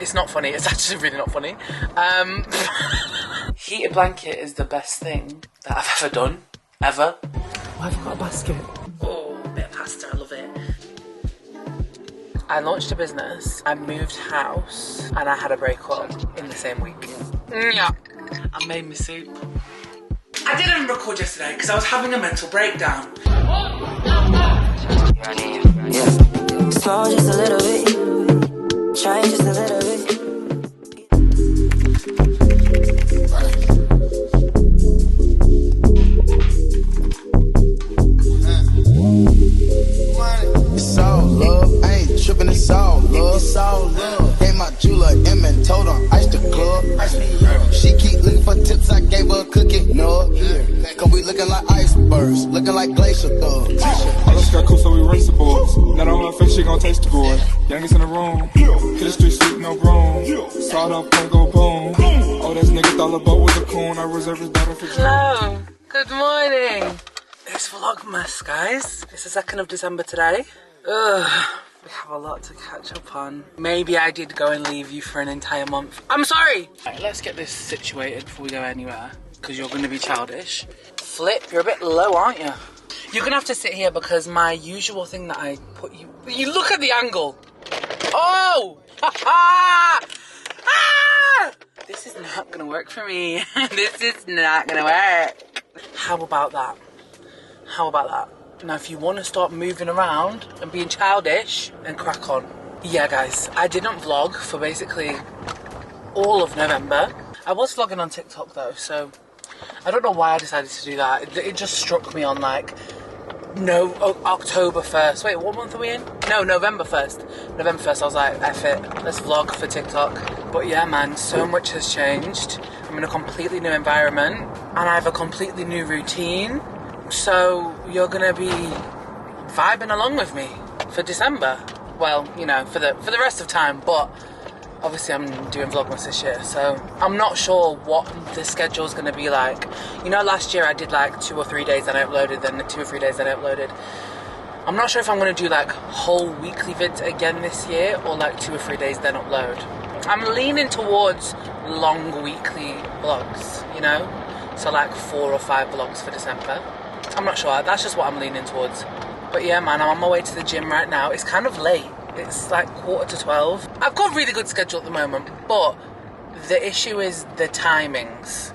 It's not funny. It's actually really not funny. Heated blanket is the best thing that I've ever done. Ever. Oh, I've got a basket. Oh, a bit of pasta. I love it. I launched a business, I moved house, and I had a breakup in the same week. Yeah. I made me soup. I didn't record yesterday because I was having a mental breakdown. Yeah. Slow just a little bit. Try just a little bit. It's all love, I ain't tripping, it's all love. It's all love. Gave my jeweler M and told him ice the club. She keep looking for tips, I gave her a cookie. No, cause we looking like icebergs, looking like glacier thugs. All us got cool, so we race the boys. Not on her face, she gon' taste the boy. Youngest in the room, hit the street, sleep, no room. Sawed up, don't go boom. Oh, this nigga thought the boat was a coon. I reserve his daughter for Hello, good morning. It's Vlogmas, guys. It's the 2nd of December today. Ugh, we have a lot to catch up on. Maybe I did go and leave you for an entire month. I'm sorry. Right, let's get this situated before we go anywhere, because you're going to be childish. Flip, you're a bit low, aren't you? You're going to have to sit here because my usual thing that I put you... You look at the angle. Oh! Ha ha! Ah! This is not going to work for me. This is not going to work. How about that? How about that? Now, if you want to start moving around and being childish, then crack on. Yeah, guys, I didn't vlog for basically all of November. I was vlogging on TikTok, though, so I don't know why I decided to do that. It just struck me on, like, October 1st. Wait, what month are we in? No, November 1st. November 1st, I was like, F it, let's vlog for TikTok. But yeah, man, so much has changed. I'm in a completely new environment, and I have a completely new routine. So you're gonna be vibing along with me for December. Well, you know, for the rest of time, but obviously I'm doing Vlogmas this year, so I'm not sure what the schedule's gonna be like. You know, last year I did like 2 or 3 days that I uploaded, then 2 or 3 days that I uploaded. I'm not sure if I'm gonna do like whole weekly vids again this year, or like 2 or 3 days then upload. I'm leaning towards long weekly vlogs, you know? So like 4 or 5 vlogs for December. I'm not sure, that's just what I'm leaning towards. But yeah, man, I'm on my way to the gym right now. It's kind of late. It's like 11:45. I've got a really good schedule at the moment, but the issue is the timings.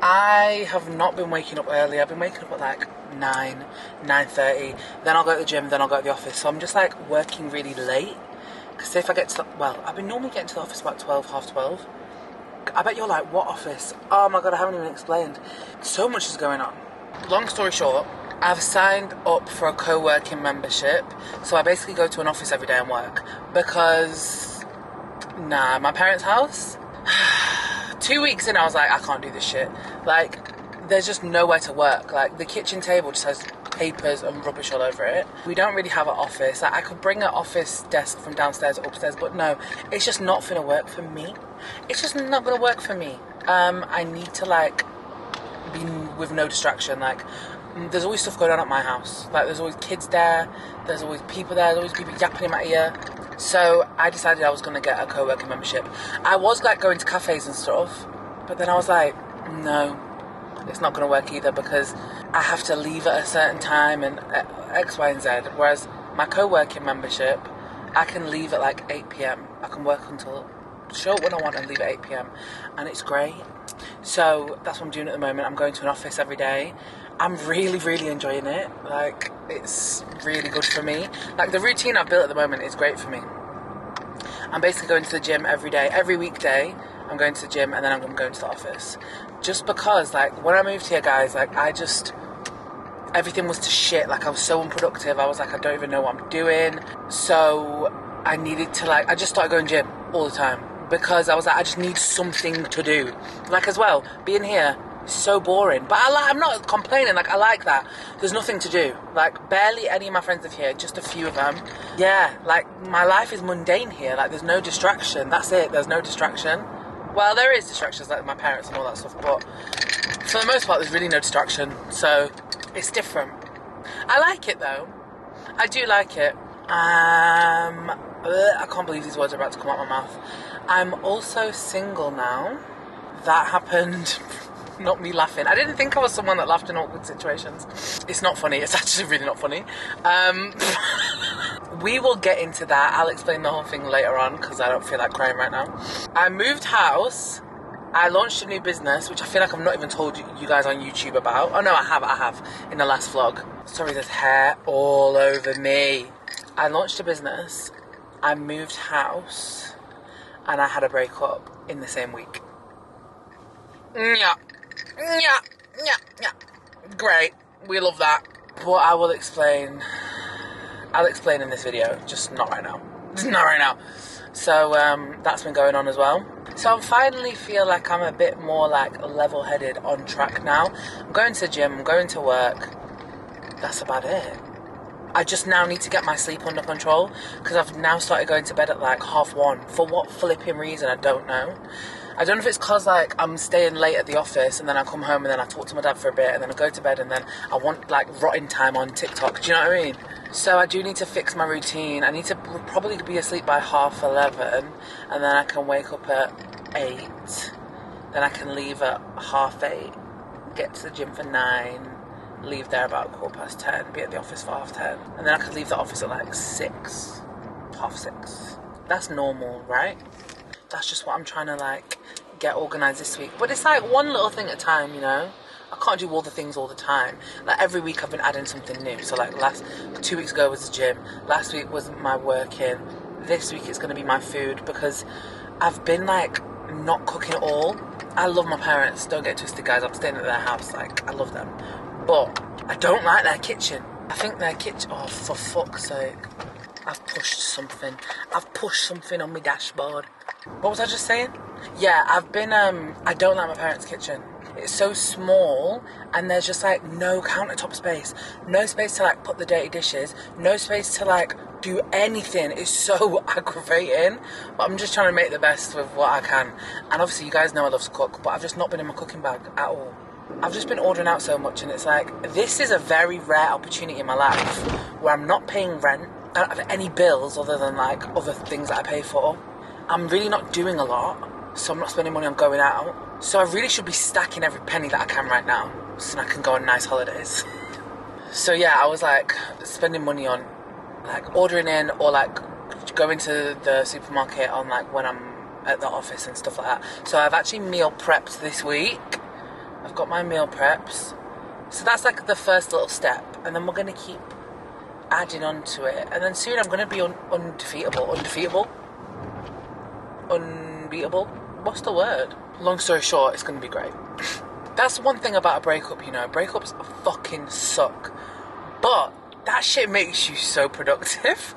I have not been waking up early. I've been waking up at like 9:30. Then I'll go to the gym, then I'll go to the office. So I'm just like working really late. Because if I get to the, well, I've been normally getting to the office about 12, half 12. I bet you're like, what office? Oh my God, I haven't even explained. So much is going on. Long story short, I've signed up for a co-working membership. So I basically go to an office every day and work. Because, nah, my parents' house, 2 weeks in I was like, I can't do this shit. Like, there's just nowhere to work. Like, the kitchen table just has papers and rubbish all over it. We don't really have an office. Like, I could bring an office desk from downstairs or upstairs, but no, it's just not gonna work for me. It's just not gonna work for me. I need to, like, be with no distraction. Like, there's always stuff going on at my house. Like, there's always kids there, there's always people there, there's always people yapping in my ear. So I decided I was going to get a co-working membership. I was like going to cafes and stuff, but then I was like, no, it's not going to work either, because I have to leave at a certain time and X, Y, and Z. Whereas my co-working membership, I can leave at like 8 PM. I can work until, show up when I want and leave at 8 PM. And it's great. So that's what I'm doing at the moment. I'm going to an office every day. I'm really, really enjoying it. Like, it's really good for me. Like, the routine I've built at the moment is great for me. I'm basically going to the gym every day. Every weekday, I'm going to the gym, and then I'm going to the office. Just because, like, when I moved here, guys, like, everything was to shit. Like, I was so unproductive. I was like, I don't even know what I'm doing. So I needed to, like, I just started going gym all the time. Because I was like, I just need something to do. Like, as well, being here, so boring, but I'm not complaining. Like, I like that there's nothing to do. Like, barely any of my friends live here, just a few of them. Yeah, like, my life is mundane here. Like, there's no distraction. That's it, there's no distraction. Well, there is distractions, like my parents and all that stuff, but for the most part there's really no distraction. So it's different. I like it though. I do like it. I can't believe these words are about to come out my mouth. I'm also single now. That happened, not me laughing. I didn't think I was someone that laughed in awkward situations. It's not funny, it's actually really not funny. We will get into that. I'll explain the whole thing later on because I don't feel like crying right now. I moved house. I launched a new business, which I feel like I've not even told you guys on YouTube about. Oh no, I have, in the last vlog. Sorry, there's hair all over me. I launched a business, I moved house, and I had a breakup in the same week. Yeah. Great, we love that. But I will explain. I'll explain in this video, just not right now. Just not right now. So that's been going on as well. So I finally feel like I'm a bit more like level-headed, on track now. I'm going to the gym, I'm going to work. That's about it. I just now need to get my sleep under control because I've now started going to bed at like 1:30. For what flipping reason, I don't know. I don't know if it's because like I'm staying late at the office and then I come home and then I talk to my dad for a bit and then I go to bed and then I want like rotting time on TikTok. Do you know what I mean? So I do need to fix my routine. I need to probably be asleep by 11:30 and then I can wake up at 8. Then I can leave at 8:30, get to the gym for 9, leave there about 10:15, be at the office for 10:30. And then I can leave the office at like 6, 6:30. That's normal, right? That's just what I'm trying to like get organised this week. But it's like one little thing at a time, you know? I can't do all the things all the time. Like every week I've been adding something new. So like 2 weeks ago was the gym. Last week was my working. This week it's going to be my food because I've been like not cooking at all. I love my parents. Don't get twisted, guys. I'm staying at their house. Like, I love them. But I don't like their kitchen. I think their kitchen... Oh, for fuck's sake. I've pushed something. I've pushed something on my dashboard. What was I just saying? Yeah, I've been... I don't like my parents' kitchen. It's so small and there's just like no countertop space. No space to like put the dirty dishes. No space to like do anything. It's so aggravating. But I'm just trying to make the best with what I can. And obviously you guys know I love to cook, but I've just not been in my cooking bag at all. I've just been ordering out so much and it's like, this is a very rare opportunity in my life where I'm not paying rent. I don't have any bills other than like other things that I pay for. I'm really not doing a lot, so I'm not spending money on going out. So I really should be stacking every penny that I can right now so I can go on nice holidays. So yeah, I was like spending money on like ordering in or like going to the supermarket on like when I'm at the office and stuff like that. So I've actually meal prepped this week. I've got my meal preps. So that's like the first little step. And then we're going to keep adding on to it. And then soon I'm going to be undefeatable. Unbeatable? What's the word? Long story short, it's going to be great. That's one thing about a breakup, you know. Breakups fucking suck. But that shit makes you so productive.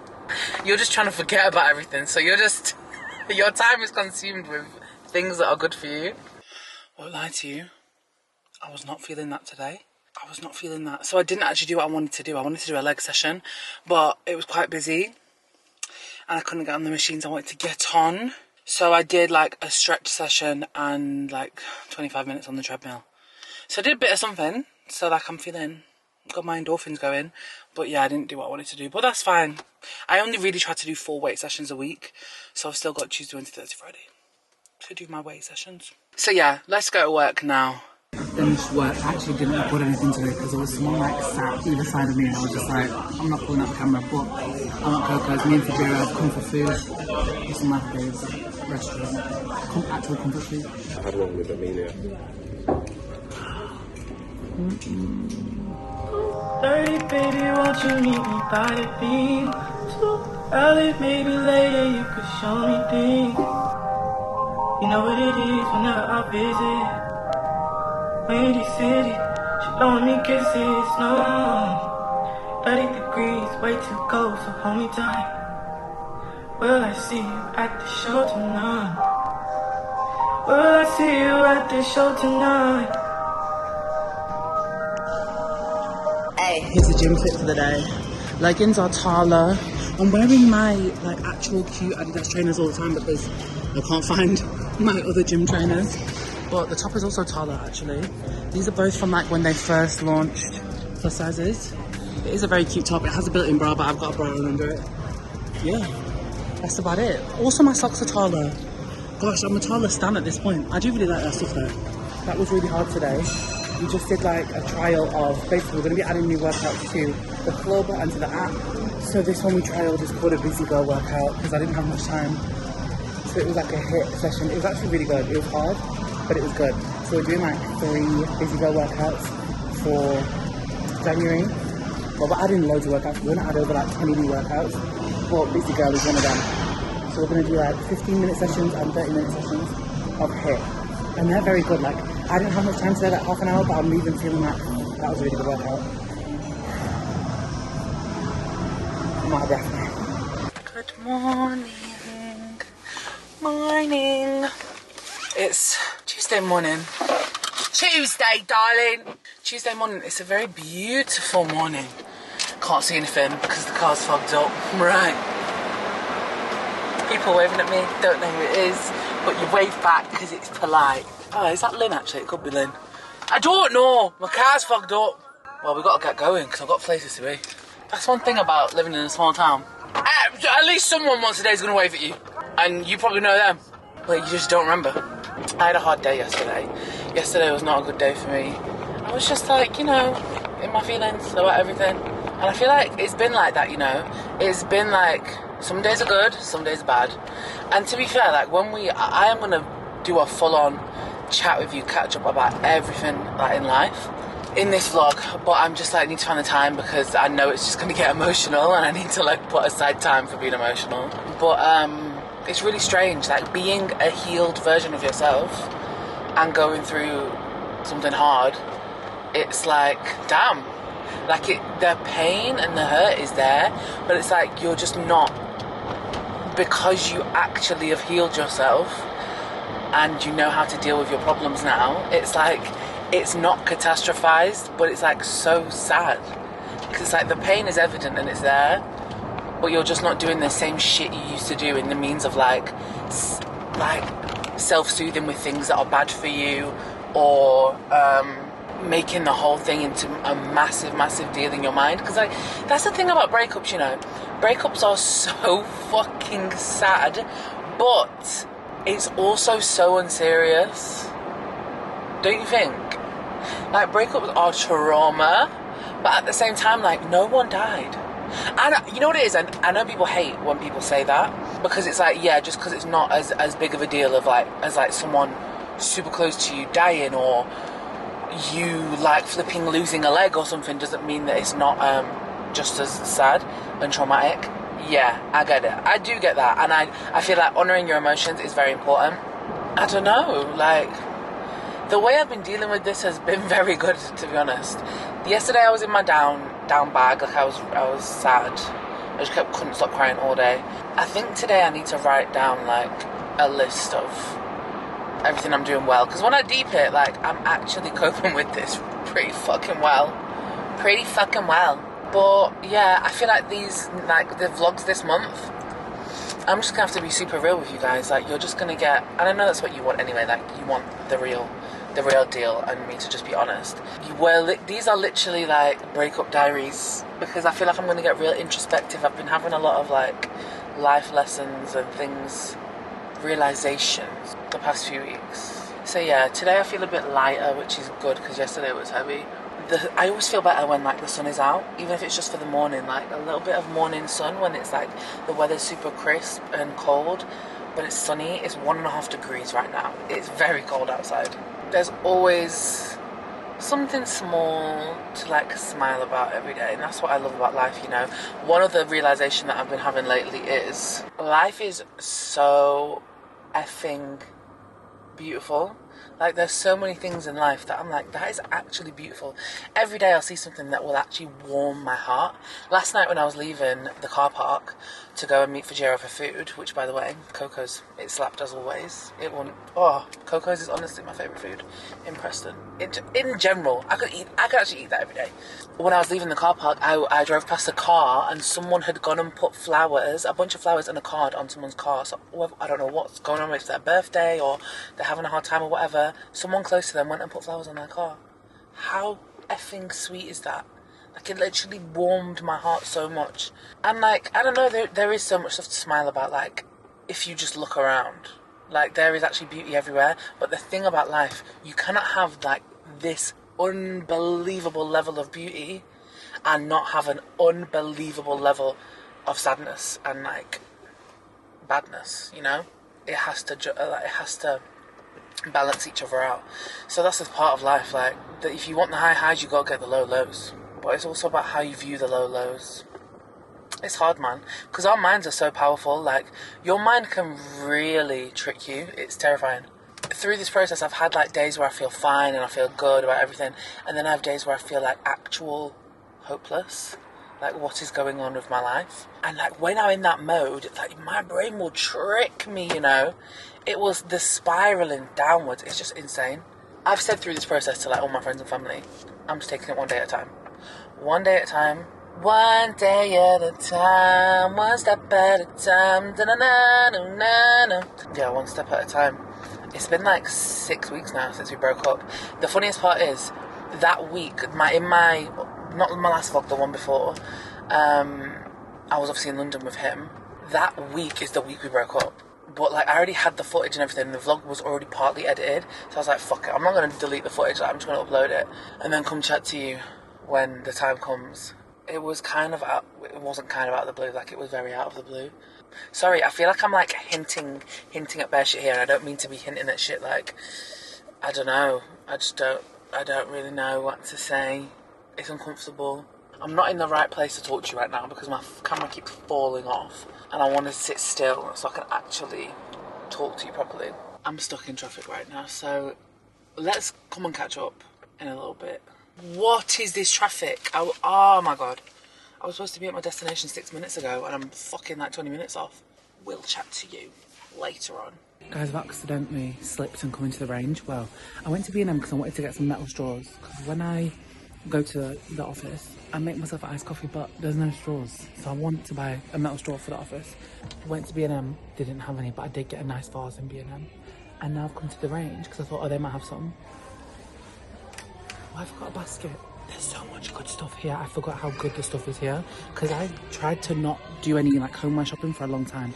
You're just trying to forget about everything. So you're just... your time is consumed with things that are good for you. Won't lie to you. I was not feeling that today. I was not feeling that. So I didn't actually do what I wanted to do. I wanted to do a leg session. But it was quite busy. And I couldn't get on the machines I wanted to get on. So I did like a stretch session and like 25 minutes on the treadmill. So I did a bit of something. So like I'm feeling, got my endorphins going. But yeah, I didn't do what I wanted to do. But that's fine. I only really try to do 4 weight sessions a week. So I've still got Tuesday, Wednesday, Thursday, Friday to do my weight sessions. So yeah, let's go to work now. Finished work. I actually didn't record anything today because there was someone like sat either side of me and I was just like, I'm not pulling out the camera, but I want Coco's. Me and Fajira have come for food. It's my favourite restaurant. Actual comfort food. I had one with Amelia. Dirty baby, won't you meet me by the beam? Too early, maybe later you could show me things. You know what it is whenever I visit. Windy city, she blowing me kisses, no. 30 degrees, way too cold, so hold me tight. Will I see you at the show tonight? Will I see you at the show tonight? Hey, here's the gym fit for the day. Leggings are Tala. I'm wearing my like actual cute Adidas trainers all the time because I can't find my other gym trainers. But the top is also Tala actually. These are both from like when they first launched plus sizes. It is a very cute top. It has a built-in bra, but I've got a bra on under it. Yeah, that's about it. Also my socks are Tala. Gosh, I'm a taller stan at this point. I do really like that stuff though. That was really hard today. We just did like a trial of, basically we're going to be adding new workouts to the club and to the app. So this one we trialed is called a busy girl workout because I didn't have much time. So it was like a HIIT session. It was actually really good. It was hard, but it was good. So we're doing like 3 busy girl workouts for January. Well, we're adding loads of workouts. We're going to add over like 20 new workouts. But busy girl is one of them. So we're going to do like 15-minute sessions and 30-minute sessions of HIIT. And they're very good. Like, I didn't have much time today, like half an hour, but I'm leaving feeling like that was a really good workout. I'm out of breath now. Good morning. Morning. It's Tuesday morning. Tuesday, darling. Tuesday morning. It's a very beautiful morning. Can't see anything because the car's fogged up. Right. People waving at me, don't know who it is, but you wave back because it's polite. Oh, is that Lynn actually? It could be Lynn. I don't know. My car's fogged up. Well, we've got to get going because I've got places to be. That's one thing about living in a small town. At least someone once a day is going to wave at you. And you probably know them. But you just don't remember. I had a hard day yesterday. Yesterday was not a good day for me. I was just like, you know, in my feelings about everything. And I feel like it's been like that, you know. It's been like, some days are good, some days are bad. And to be fair, like when I am going to do a full-on chat with you, catch up about everything like in life in this vlog, but I'm just like, need to find the time because I know it's just going to get emotional and I need to like put aside time for being emotional. But it's really strange, like being a healed version of yourself and going through something hard. It's like, damn, like the pain and the hurt is there, but it's like you're just not, because you actually have healed yourself and you know how to deal with your problems now. It's like, it's not catastrophized, but it's like so sad because it's like the pain is evident and it's there, but you're just not doing the same shit you used to do in the means of like self-soothing with things that are bad for you, or making the whole thing into a massive deal in your mind. Because like, that's the thing about breakups, you know. Breakups are so fucking sad, but it's also so unserious. Don't you think? Like, breakups are trauma, but at the same time, like, no one died. And you know what it is? And I know people hate when people say that, because it's like, yeah, just because it's not as big of a deal of like, as like someone super close to you dying, or you like flipping losing a leg or something, doesn't mean that it's not just as sad and traumatic. Yeah, I get it. I do get that. And I feel like honouring your emotions is very important. I don't know, like, the way I've been dealing with this has been very good, to be honest. Yesterday I was in my down bag, like I was sad. I just couldn't stop crying all day. I think today I need to write down like a list of everything I'm doing well, because when I deep it, like, I'm actually coping with this pretty fucking well. But yeah, I feel like these, like the vlogs this month, I'm just gonna have to be super real with you guys. Like, you're just gonna get, and I know that's what you want anyway, like you want the real deal and me to just be honest. These are literally like breakup diaries, because I feel like I'm gonna get real introspective. I've been having a lot of like life lessons and things, realizations the past few weeks. So yeah, today I feel a bit lighter, which is good because yesterday was heavy. I always feel better when like the sun is out, even if it's just for the morning, like a little bit of morning sun when it's like the weather's super crisp and cold, but it's sunny. It's 1.5 degrees right now. It's very cold outside. There's always something small to like smile about every day, and that's what I love about life, you know. One of the realization that I've been having lately is life is so effing beautiful. Like, there's so many things in life that I'm like, that is actually beautiful. Every day I'll see something that will actually warm my heart. Last night when I was leaving the car park to go and meet Fajira for food, which, by the way, Coco's, it slapped as always. It won't, Coco's is honestly my favourite food in Preston. In general, I could actually eat that every day. When I was leaving the car park, I drove past a car and someone had gone and put flowers, a bunch of flowers and a card on someone's car. So I don't know what's going on, if it's their birthday or they're having a hard time or whatever. Someone close to them went and put flowers on their car. How effing sweet is that? Like, it literally warmed my heart so much. And like, I don't know, there is so much stuff to smile about, like, if you just look around. Like, there is actually beauty everywhere. But the thing about life, you cannot have, like, this unbelievable level of beauty and not have an unbelievable level of sadness and, like, badness, you know? It has to balance each other out. So that's the part of life, like, that if you want the high highs, you got to get the low lows. But it's also about how you view the low lows. It's hard, man, because our minds are so powerful. Like, your mind can really trick you. It's terrifying. Through this process, I've had, like, days where I feel fine and I feel good about everything, and then I have days where I feel, like, actual hopeless. Like, what is going on with my life? And, like, when I'm in that mode, like, my brain will trick me, you know? It was the spiralling downwards. It's just insane. I've said through this process to, like, all my friends and family, I'm just taking it one day at a time. One day at a time. One day at a time, one step at a time, da-na-na-na-na-na. Yeah, one step at a time. It's been like 6 weeks now since we broke up. The funniest part is, that week, not my last vlog, the one before, I was obviously in London with him. That week is the week we broke up. But, like, I already had the footage and everything, and the vlog was already partly edited, so I was like, fuck it, I'm not going to delete the footage, like, I'm just going to upload it, and then come chat to you when the time comes. It wasn't kind of out of the blue, like, it was very out of the blue. Sorry, I feel like I'm, like, hinting at bare shit here, and I don't mean to be hinting at shit, like, I don't know, I don't really know what to say. It's uncomfortable. I'm not in the right place to talk to you right now because my camera keeps falling off, and I want to sit still so I can actually talk to you properly. I'm stuck in traffic right now, so let's come and catch up in a little bit. What is this traffic? Oh my god. I was supposed to be at my destination 6 minutes ago and I'm fucking like 20 minutes off. We'll chat to you later on. Guys, I've accidentally slipped and come into the range. Well, I went to B&M because I wanted to get some metal straws. Because when I go to the office, I make myself an iced coffee, but there's no straws. So I want to buy a metal straw for the office. Went to B&M, didn't have any, but I did get a nice vase in B&M. And now I've come to the range because I thought, oh, they might have some. Oh, I forgot a basket. There's so much good stuff here. I forgot how good the stuff is here because I tried to not do any like homeware shopping for a long time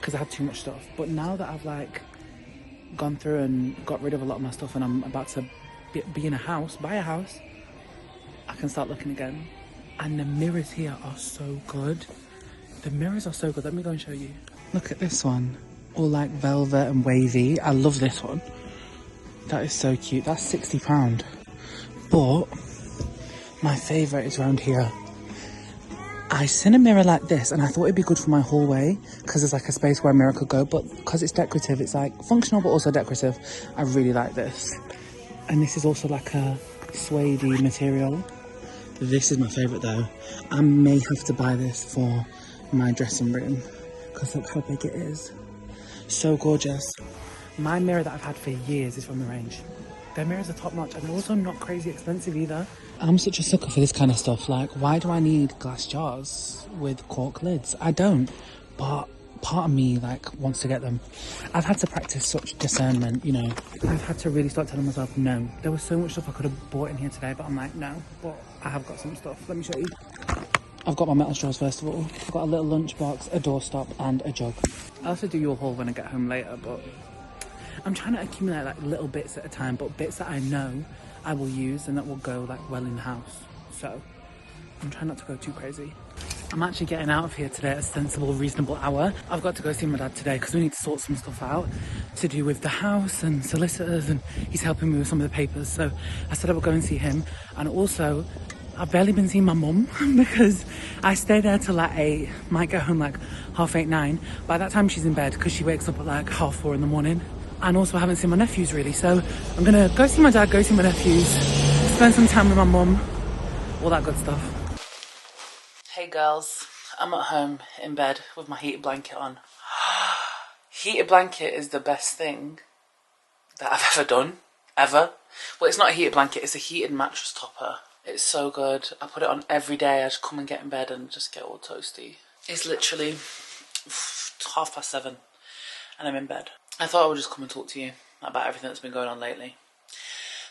because I had too much stuff. But now that I've like gone through and got rid of a lot of my stuff and I'm about to be in a house, buy a house, I can start looking again. And the mirrors here are so good. The mirrors are so good. Let me go and show you. Look at this one. All like velvet and wavy. I love this one. That is so cute. That's £60. But my favourite is around here. I seen a mirror like this and I thought it'd be good for my hallway because there's like a space where a mirror could go, but because it's decorative, it's like functional but also decorative. I really like this. And this is also like a suede-y material. This is my favourite though. I may have to buy this for my dressing room because look how big it is. So gorgeous. My mirror that I've had for years is from the range. Their mirrors are top notch and they're also not crazy expensive either. I'm such a sucker for this kind of stuff. Like, why do I need glass jars with cork lids? I don't, but part of me like wants to get them. I've had to practice such discernment, you know. I've had to really start telling myself no. There was so much stuff I could have bought in here today, but I'm like, no, but I have got some stuff. Let me show you. I've got my metal straws first of all. I've got a little lunchbox, a doorstop and a jug. I'll also do your haul when I get home later, but I'm trying to accumulate like little bits at a time, but bits that I know I will use and that will go like well in the house. So I'm trying not to go too crazy. I'm actually getting out of here today at a sensible, reasonable hour. I've got to go see my dad today because we need to sort some stuff out to do with the house and solicitors, and he's helping me with some of the papers. So I said I would go and see him. And also, I've barely been seeing my mum because I stay there till like 8, might get home like 8:30, 9. By that time she's in bed because she wakes up at like 4:30 in the morning. And also I haven't seen my nephews really, so I'm gonna go see my dad, go see my nephews, spend some time with my mum, all that good stuff. Hey girls, I'm at home in bed with my heated blanket on. Heated blanket is the best thing that I've ever done, ever. Well, it's not a heated blanket, it's a heated mattress topper. It's so good. I put it on every day. I just come and get in bed and just get all toasty. It's literally 7:30 and I'm in bed. I thought I would just come and talk to you about everything that's been going on lately.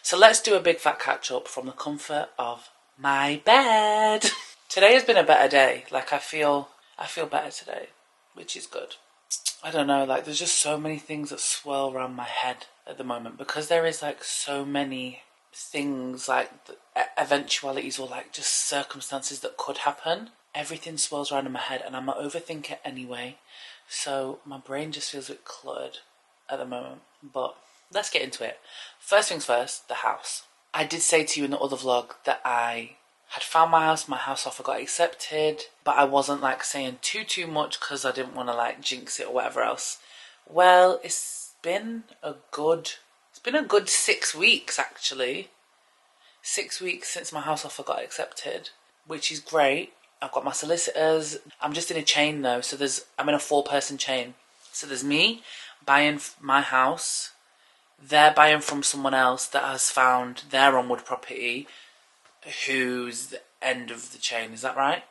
So let's do a big fat catch up from the comfort of my bed. Today has been a better day. Like I feel better today, which is good. I don't know, like there's just so many things that swirl around my head at the moment because there is like so many things like eventualities or like just circumstances that could happen. Everything swirls around in my head and I'm an overthinker anyway, so my brain just feels a bit cluttered at the moment. But let's get into it. First things first, the house. I did say to you in the other vlog that I had found my house offer got accepted, but I wasn't like saying too much because I didn't want to like jinx it or whatever else. Well, it's been a good 6 weeks actually. 6 weeks since my house offer got accepted, which is great. I've got my solicitors. I'm just in a chain though, so I'm in a 4-person chain. So there's me buying my house, they're buying from someone else that has found their onward property, who's the end of the chain. Is that right?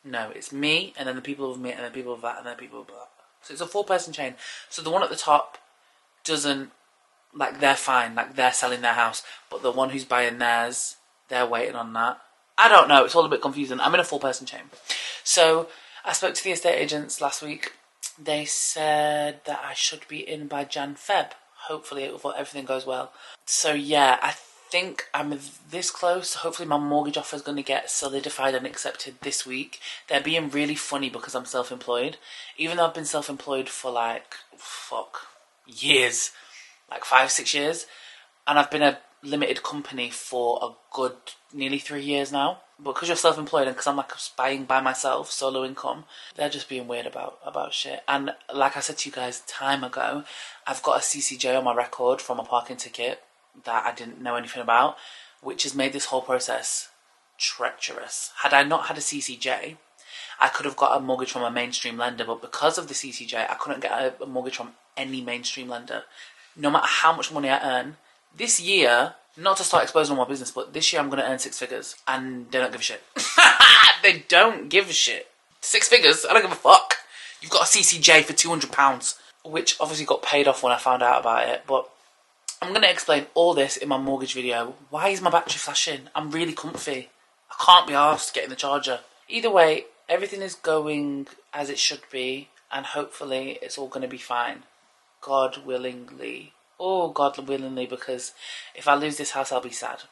No, it's me, and then the people with me, and then people with that, and then people with that. So it's a 4-person chain. So the one at the top doesn't, like, they're fine, like they're selling their house, but the one who's buying theirs, they're waiting on that. I don't know, it's all a bit confusing. I'm in a 4-person chain. So I spoke to the estate agents last week. They said that I should be in by Jan-Feb. Hopefully everything goes well. So yeah, I think I'm this close. Hopefully my mortgage offer is going to get solidified and accepted this week. They're being really funny because I'm self-employed. Even though I've been self-employed for like, years. Like 5-6 years. And I've been a limited company for a good nearly 3 years now. But because you're self-employed and because I'm like buying by myself, solo income, they're just being weird about shit. And like I said to you guys time ago, I've got a CCJ on my record from a parking ticket that I didn't know anything about, which has made this whole process treacherous. Had I not had a CCJ, I could have got a mortgage from a mainstream lender, but because of the CCJ, I couldn't get a mortgage from any mainstream lender. No matter how much money I earn, this year, not to start exposing all my business, but this year I'm going to earn 6 figures. And they don't give a shit. They don't give a shit. 6 figures? I don't give a fuck. You've got a CCJ for £200, which obviously got paid off when I found out about it. But I'm going to explain all this in my mortgage video. Why is my battery flashing? I'm really comfy. I can't be arsed getting the charger. Either way, everything is going as it should be. And hopefully it's all going to be fine. God willingly. Oh, God willingly, because if I lose this house, I'll be sad.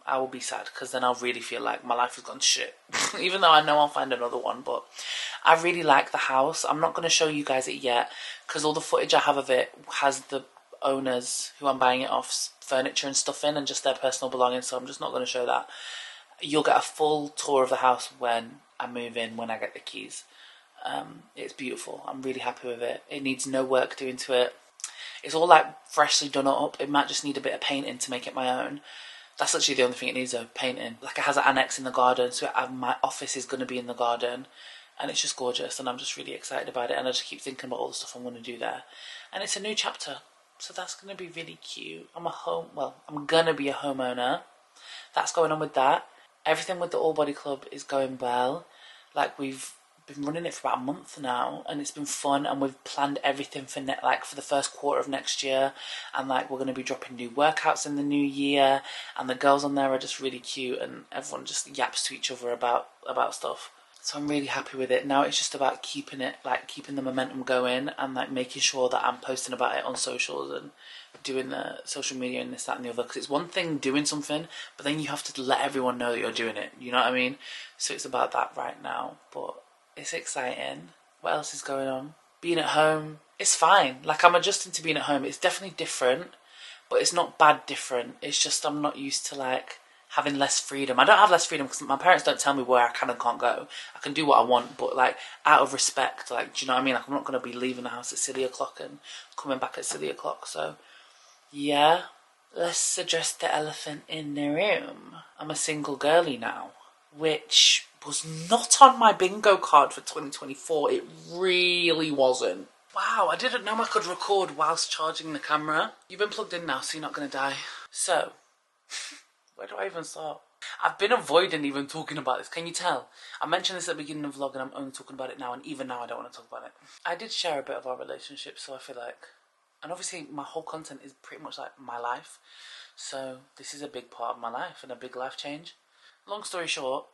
I will be sad, because then I'll really feel like my life has gone to shit. Even though I know I'll find another one, but I really like the house. I'm not going to show you guys it yet, because all the footage I have of it has the owners who I'm buying it off furniture and stuff in, and just their personal belongings, so I'm just not going to show that. You'll get a full tour of the house when I move in, when I get the keys. It's beautiful. I'm really happy with it. It needs no work doing to it. It's all like freshly done up. It might just need a bit of painting to make it my own. That's literally the only thing it needs, though, painting. Like, it has an annex in the garden, so my office is going to be in the garden, and it's just gorgeous, and I'm just really excited about it, and I just keep thinking about all the stuff I'm going to do there. And it's a new chapter, so that's going to be really cute. I'm going to be a homeowner. That's going on with that. Everything with the Allbody Club is going well. Like, we've been running it for about a month now, and it's been fun, and we've planned everything for for the first quarter of next year, and like we're going to be dropping new workouts in the new year, and the girls on there are just really cute, and everyone just yaps to each other about stuff. So I'm really happy with it. Now it's just about keeping the momentum going, and like making sure that I'm posting about it on socials and doing the social media and this, that and the other, because it's one thing doing something, but then you have to let everyone know that you're doing it, you know what I mean? So it's about that right now, but it's exciting. What else is going on? Being at home, it's fine. Like, I'm adjusting to being at home. It's definitely different, but it's not bad different. It's just I'm not used to, like, having less freedom. I don't have less freedom because my parents don't tell me where I can and can't go. I can do what I want, but, like, out of respect, like, do you know what I mean? Like, I'm not going to be leaving the house at silly o'clock and coming back at silly o'clock. So, yeah. Let's address the elephant in the room. I'm a single girly now, which was not on my bingo card for 2024. It really wasn't. Wow, I didn't know I could record whilst charging the camera. You've been plugged in now, so you're not going to die. So, where do I even start? I've been avoiding even talking about this. Can you tell? I mentioned this at the beginning of the vlog, and I'm only talking about it now, and even now I don't want to talk about it. I did share a bit of our relationship, so I feel like... And obviously, my whole content is pretty much like my life. So, this is a big part of my life, and a big life change. Long story short,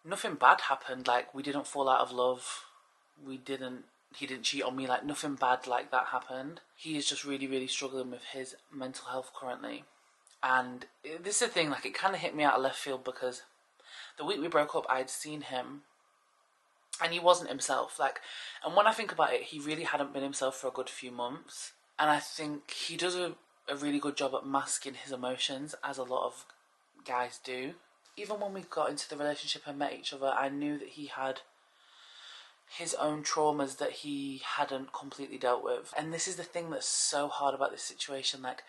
nothing bad happened. Like, we didn't fall out of love. We didn't he didn't cheat on me, like nothing bad like that happened. He is just really, really struggling with his mental health currently. And this is the thing, like it kind of hit me out of left field because the week we broke up, I'd seen him and he wasn't himself. Like, and when I think about it, he really hadn't been himself for a good few months. And I think he does a really good job at masking his emotions, as a lot of guys do. Even when we got into the relationship and met each other, I knew that he had his own traumas that he hadn't completely dealt with. And this is the thing that's so hard about this situation. Like,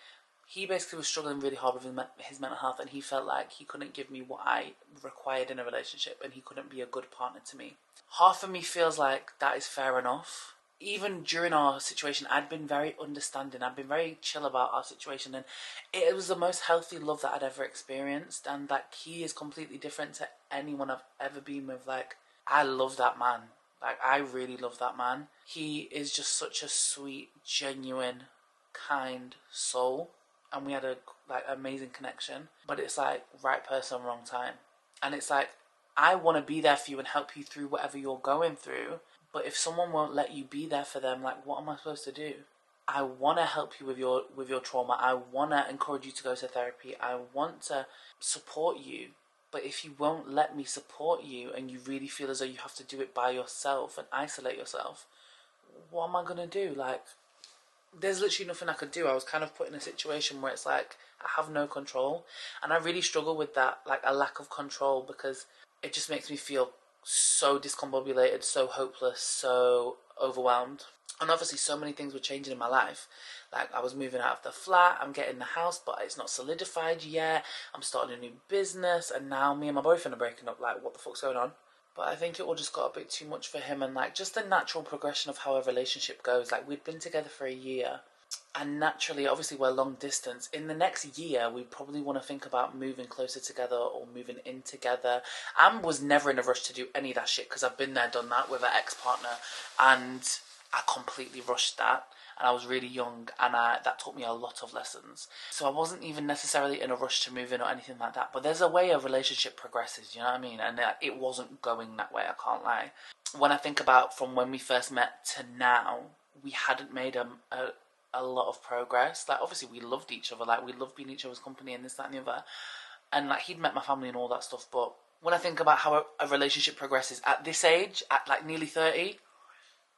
he basically was struggling really hard with his mental health, and he felt like he couldn't give me what I required in a relationship, and he couldn't be a good partner to me. Half of me feels like that is fair enough. Even during our situation, I'd been very understanding. I'd been very chill about our situation, and it was the most healthy love that I'd ever experienced. And like, he is completely different to anyone I've ever been with. Like, I love that man. Like, I really love that man. He is just such a sweet, genuine, kind soul. And we had a amazing connection. But it's like, right person, wrong time. And it's like, I want to be there for you and help you through whatever you're going through. But if someone won't let you be there for them, like, what am I supposed to do? I want to help you with your trauma. I want to encourage you to go to therapy. I want to support you. But if you won't let me support you and you really feel as though you have to do it by yourself and isolate yourself, what am I going to do? Like, there's literally nothing I could do. I was kind of put in a situation where it's like, I have no control. And I really struggle with that, like a lack of control, because it just makes me feel so discombobulated, so hopeless, so overwhelmed. And obviously so many things were changing in my life. Like, I was moving out of the flat, I'm getting the house, but it's not solidified yet. I'm starting a new business, and now me and my boyfriend are breaking up. Like, what the fuck's going on? But I think it all just got a bit too much for him, and like, just the natural progression of how a relationship goes. Like, we'd been together for a year, and naturally, obviously we're long distance. In the next year, we probably want to think about moving closer together or moving in together. I was never in a rush to do any of that shit, because I've been there, done that with an ex-partner, and I completely rushed that. And I was really young, and that taught me a lot of lessons. So I wasn't even necessarily in a rush to move in or anything like that. But there's a way a relationship progresses, you know what I mean? And it wasn't going that way, I can't lie. When I think about from when we first met to now, we hadn't made a lot of progress. Like, obviously we loved each other, like we loved being each other's company and this, that and the other. And like, he'd met my family and all that stuff. But when I think about how a relationship progresses at this age, at like nearly 30,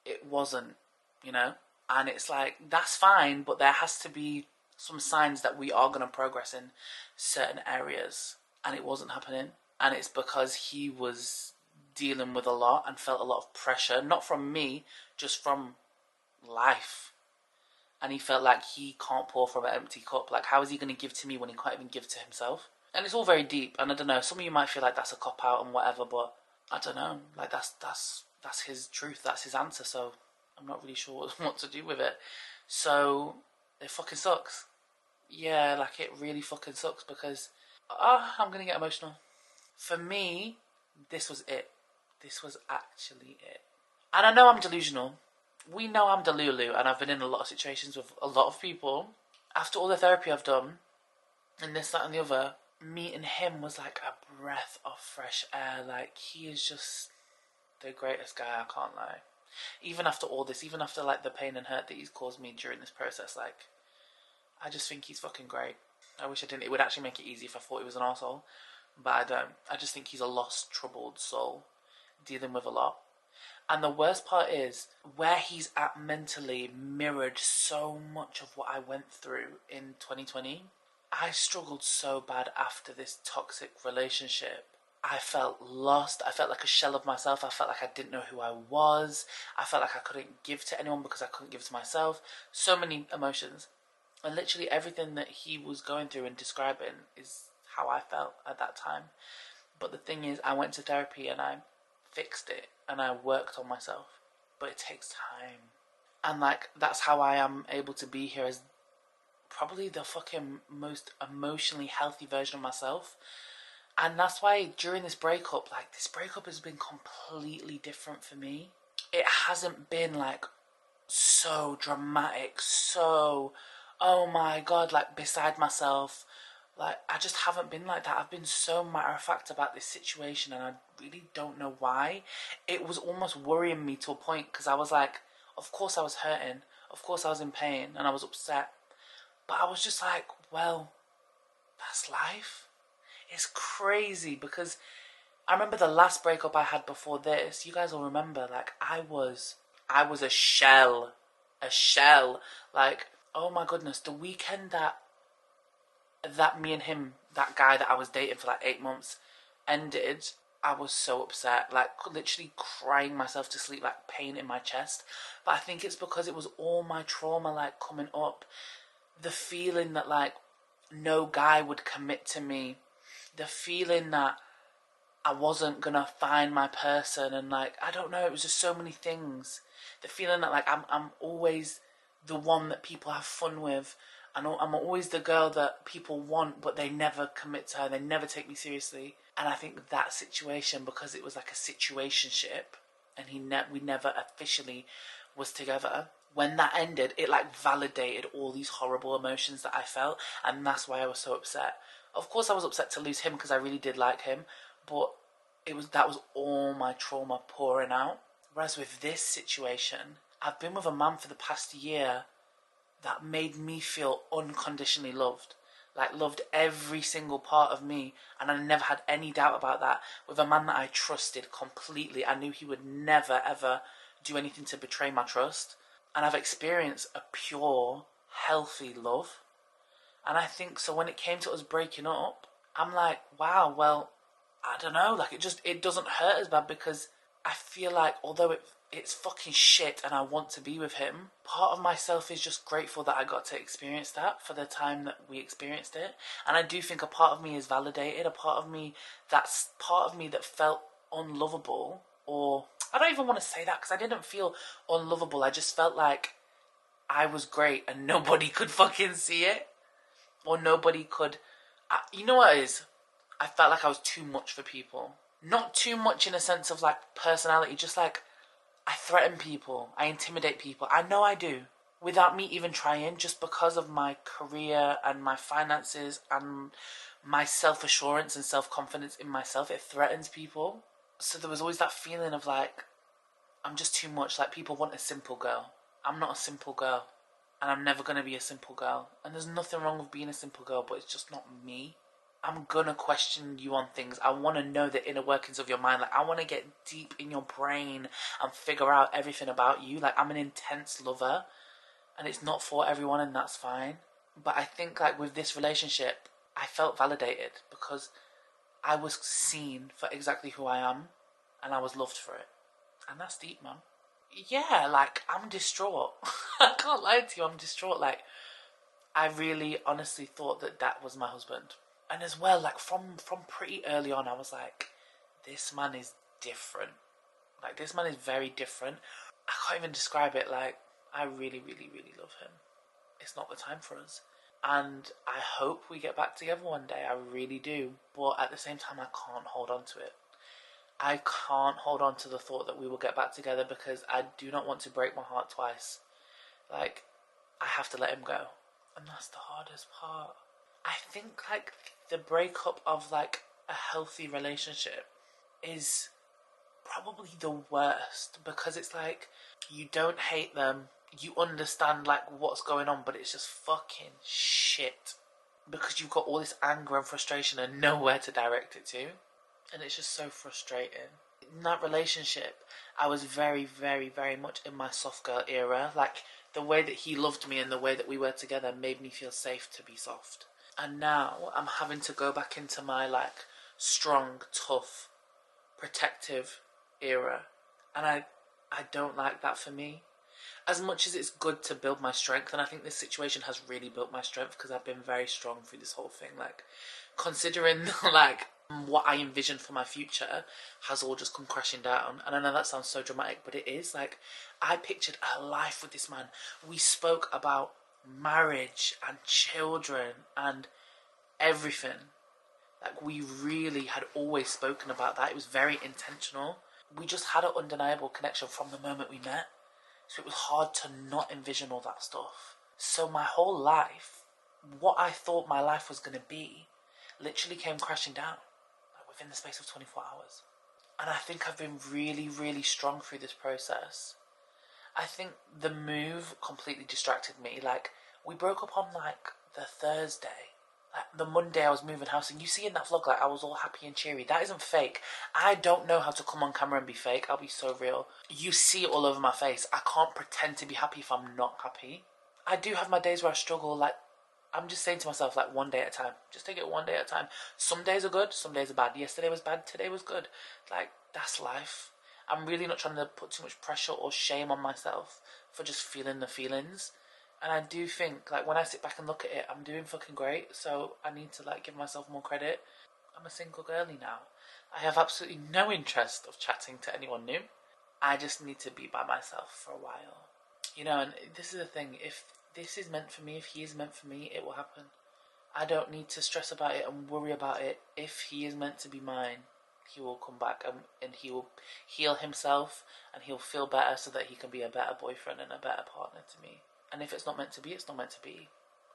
it wasn't, you know? And it's like, that's fine, but there has to be some signs that we are going to progress in certain areas. And it wasn't happening. And it's because he was dealing with a lot and felt a lot of pressure, not from me, just from life. And he felt like he can't pour from an empty cup. Like, how is he going to give to me when he can't even give to himself? And it's all very deep. And I don't know, some of you might feel like that's a cop-out and whatever, but I don't know. Like, that's his truth. That's his answer. So I'm not really sure what to do with it. So it fucking sucks. Yeah, like, it really fucking sucks, because I'm going to get emotional. For me, this was it. This was actually it. And I know I'm delusional. We know I'm delulu, and I've been in a lot of situations with a lot of people. After all the therapy I've done, and this, that and the other, meeting him was like a breath of fresh air. Like, he is just the greatest guy, I can't lie. Even after all this, even after like the pain and hurt that he's caused me during this process, like, I just think he's fucking great. I wish I didn't. It would actually make it easy if I thought he was an arsehole, but I don't. I just think he's a lost, troubled soul dealing with a lot. And the worst part is, where he's at mentally mirrored so much of what I went through in 2020. I struggled so bad after this toxic relationship. I felt lost. I felt like a shell of myself. I felt like I didn't know who I was. I felt like I couldn't give to anyone because I couldn't give to myself. So many emotions. And literally everything that he was going through and describing is how I felt at that time. But the thing is, I went to therapy and I fixed it and I worked on myself. But it takes time. And like, that's how I am able to be here as probably the fucking most emotionally healthy version of myself. And that's why during this breakup, like, this breakup has been completely different for me. It hasn't been like so dramatic, so, oh my God, like beside myself. Like, I just haven't been like that. I've been so matter of fact about this situation, and I really don't know why. It was almost worrying me to a point, because I was like, Of course I was hurting. Of course I was in pain and I was upset. But I was just like, well, that's life. It's crazy because I remember the last breakup I had before this. You guys will remember, like, I was a shell. Like, oh my goodness, the weekend that me and him, that guy that I was dating for like 8 months, ended, I was so upset, like literally crying myself to sleep, like pain in my chest. But I think it's because it was all my trauma, like, coming up. The feeling that, like, no guy would commit to me. The feeling that I wasn't gonna find my person, and, like, I don't know, it was just so many things. The feeling that, like, I'm always the one that people have fun with, and I'm always the girl that people want, but they never commit to her, they never take me seriously. And I think that situation, because it was like a situationship, and we never officially was together, when that ended, it like validated all these horrible emotions that I felt, and that's why I was so upset. Of course I was upset to lose him because I really did like him, but that was all my trauma pouring out. Whereas with this situation, I've been with a man for the past year that made me feel unconditionally loved. Like, loved every single part of me, and I never had any doubt about that. With a man that I trusted completely. I knew he would never ever do anything to betray my trust. And I've experienced a pure, healthy love. And I think, so when it came to us breaking up, I'm like, wow, well, I don't know, like, it doesn't hurt as bad, because I feel like, although it's fucking shit and I want to be with him, part of myself is just grateful that I got to experience that for the time that we experienced it. And I do think a part of me is validated, a part of me that felt unlovable, or I don't even want to say that, because I didn't feel unlovable. I just felt like I was great and nobody could fucking see it, or nobody could, you know what it is? I felt like I was too much for people. Not too much in a sense of, like, personality, just like, I threaten people, I intimidate people. I know I do, without me even trying, just because of my career and my finances and my self-assurance and self-confidence in myself. It threatens people. So there was always that feeling of, like, I'm just too much. Like, people want a simple girl. I'm not a simple girl, and I'm never going to be a simple girl. And there's nothing wrong with being a simple girl, but it's just not me. I'm gonna question you on things. I want to know the inner workings of your mind. Like, I want to get deep in your brain and figure out everything about you. Like, I'm an intense lover, and it's not for everyone, and that's fine. But I think, like, with this relationship, I felt validated because I was seen for exactly who I am, and I was loved for it. And that's deep, man. Yeah, like, I'm distraught. I can't lie to you, I'm distraught. Like, I really honestly thought that was my husband. And as well, like, from pretty early on, I was like, this man is different. Like, this man is very different. I can't even describe it. Like, I really, really, really love him. It's not the time for us. And I hope we get back together one day. I really do. But at the same time, I can't hold on to it. I can't hold on to the thought that we will get back together, because I do not want to break my heart twice. Like, I have to let him go. And that's the hardest part. I think, like, the breakup of, like, a healthy relationship is probably the worst, because it's like, you don't hate them, you understand, like, what's going on, but it's just fucking shit, because you've got all this anger and frustration and nowhere to direct it to, and it's just so frustrating. In that relationship, I was very, very, very much in my soft girl era. Like, the way that he loved me and the way that we were together made me feel safe to be soft. And now I'm having to go back into my, like, strong, tough, protective era. And I don't like that for me. As much as it's good to build my strength, and I think this situation has really built my strength, because I've been very strong through this whole thing. Like, considering, like, what I envisioned for my future has all just come crashing down. And I know that sounds so dramatic, but it is. Like, I pictured a life with this man. We spoke about marriage and children and everything. Like, we really had always spoken about that. It was very intentional. We just had an undeniable connection from the moment we met. So it was hard to not envision all that stuff. So my whole life, what I thought my life was going to be, literally came crashing down, like, within the space of 24 hours. And I think I've been really, really strong through this process. I think the move completely distracted me. Like, we broke up on, like, the Thursday. Like, the Monday I was moving house, and you see in that vlog, like, I was all happy and cheery. That isn't fake. I don't know how to come on camera and be fake. I'll be so real. You see it all over my face. I can't pretend to be happy if I'm not happy. I do have my days where I struggle. Like, I'm just saying to myself, like, one day at a time. Just take it one day at a time. Some days are good, some days are bad. Yesterday was bad, today was good. Like, that's life. I'm really not trying to put too much pressure or shame on myself for just feeling the feelings. And I do think, like, when I sit back and look at it, I'm doing fucking great. So I need to, like, give myself more credit. I'm a single girly now. I have absolutely no interest of chatting to anyone new. I just need to be by myself for a while. You know, and this is the thing. If this is meant for me, if he is meant for me, it will happen. I don't need to stress about it and worry about it. If he is meant to be mine, he will come back and he will heal himself and he'll feel better so that he can be a better boyfriend and a better partner to me. And if it's not meant to be, it's not meant to be.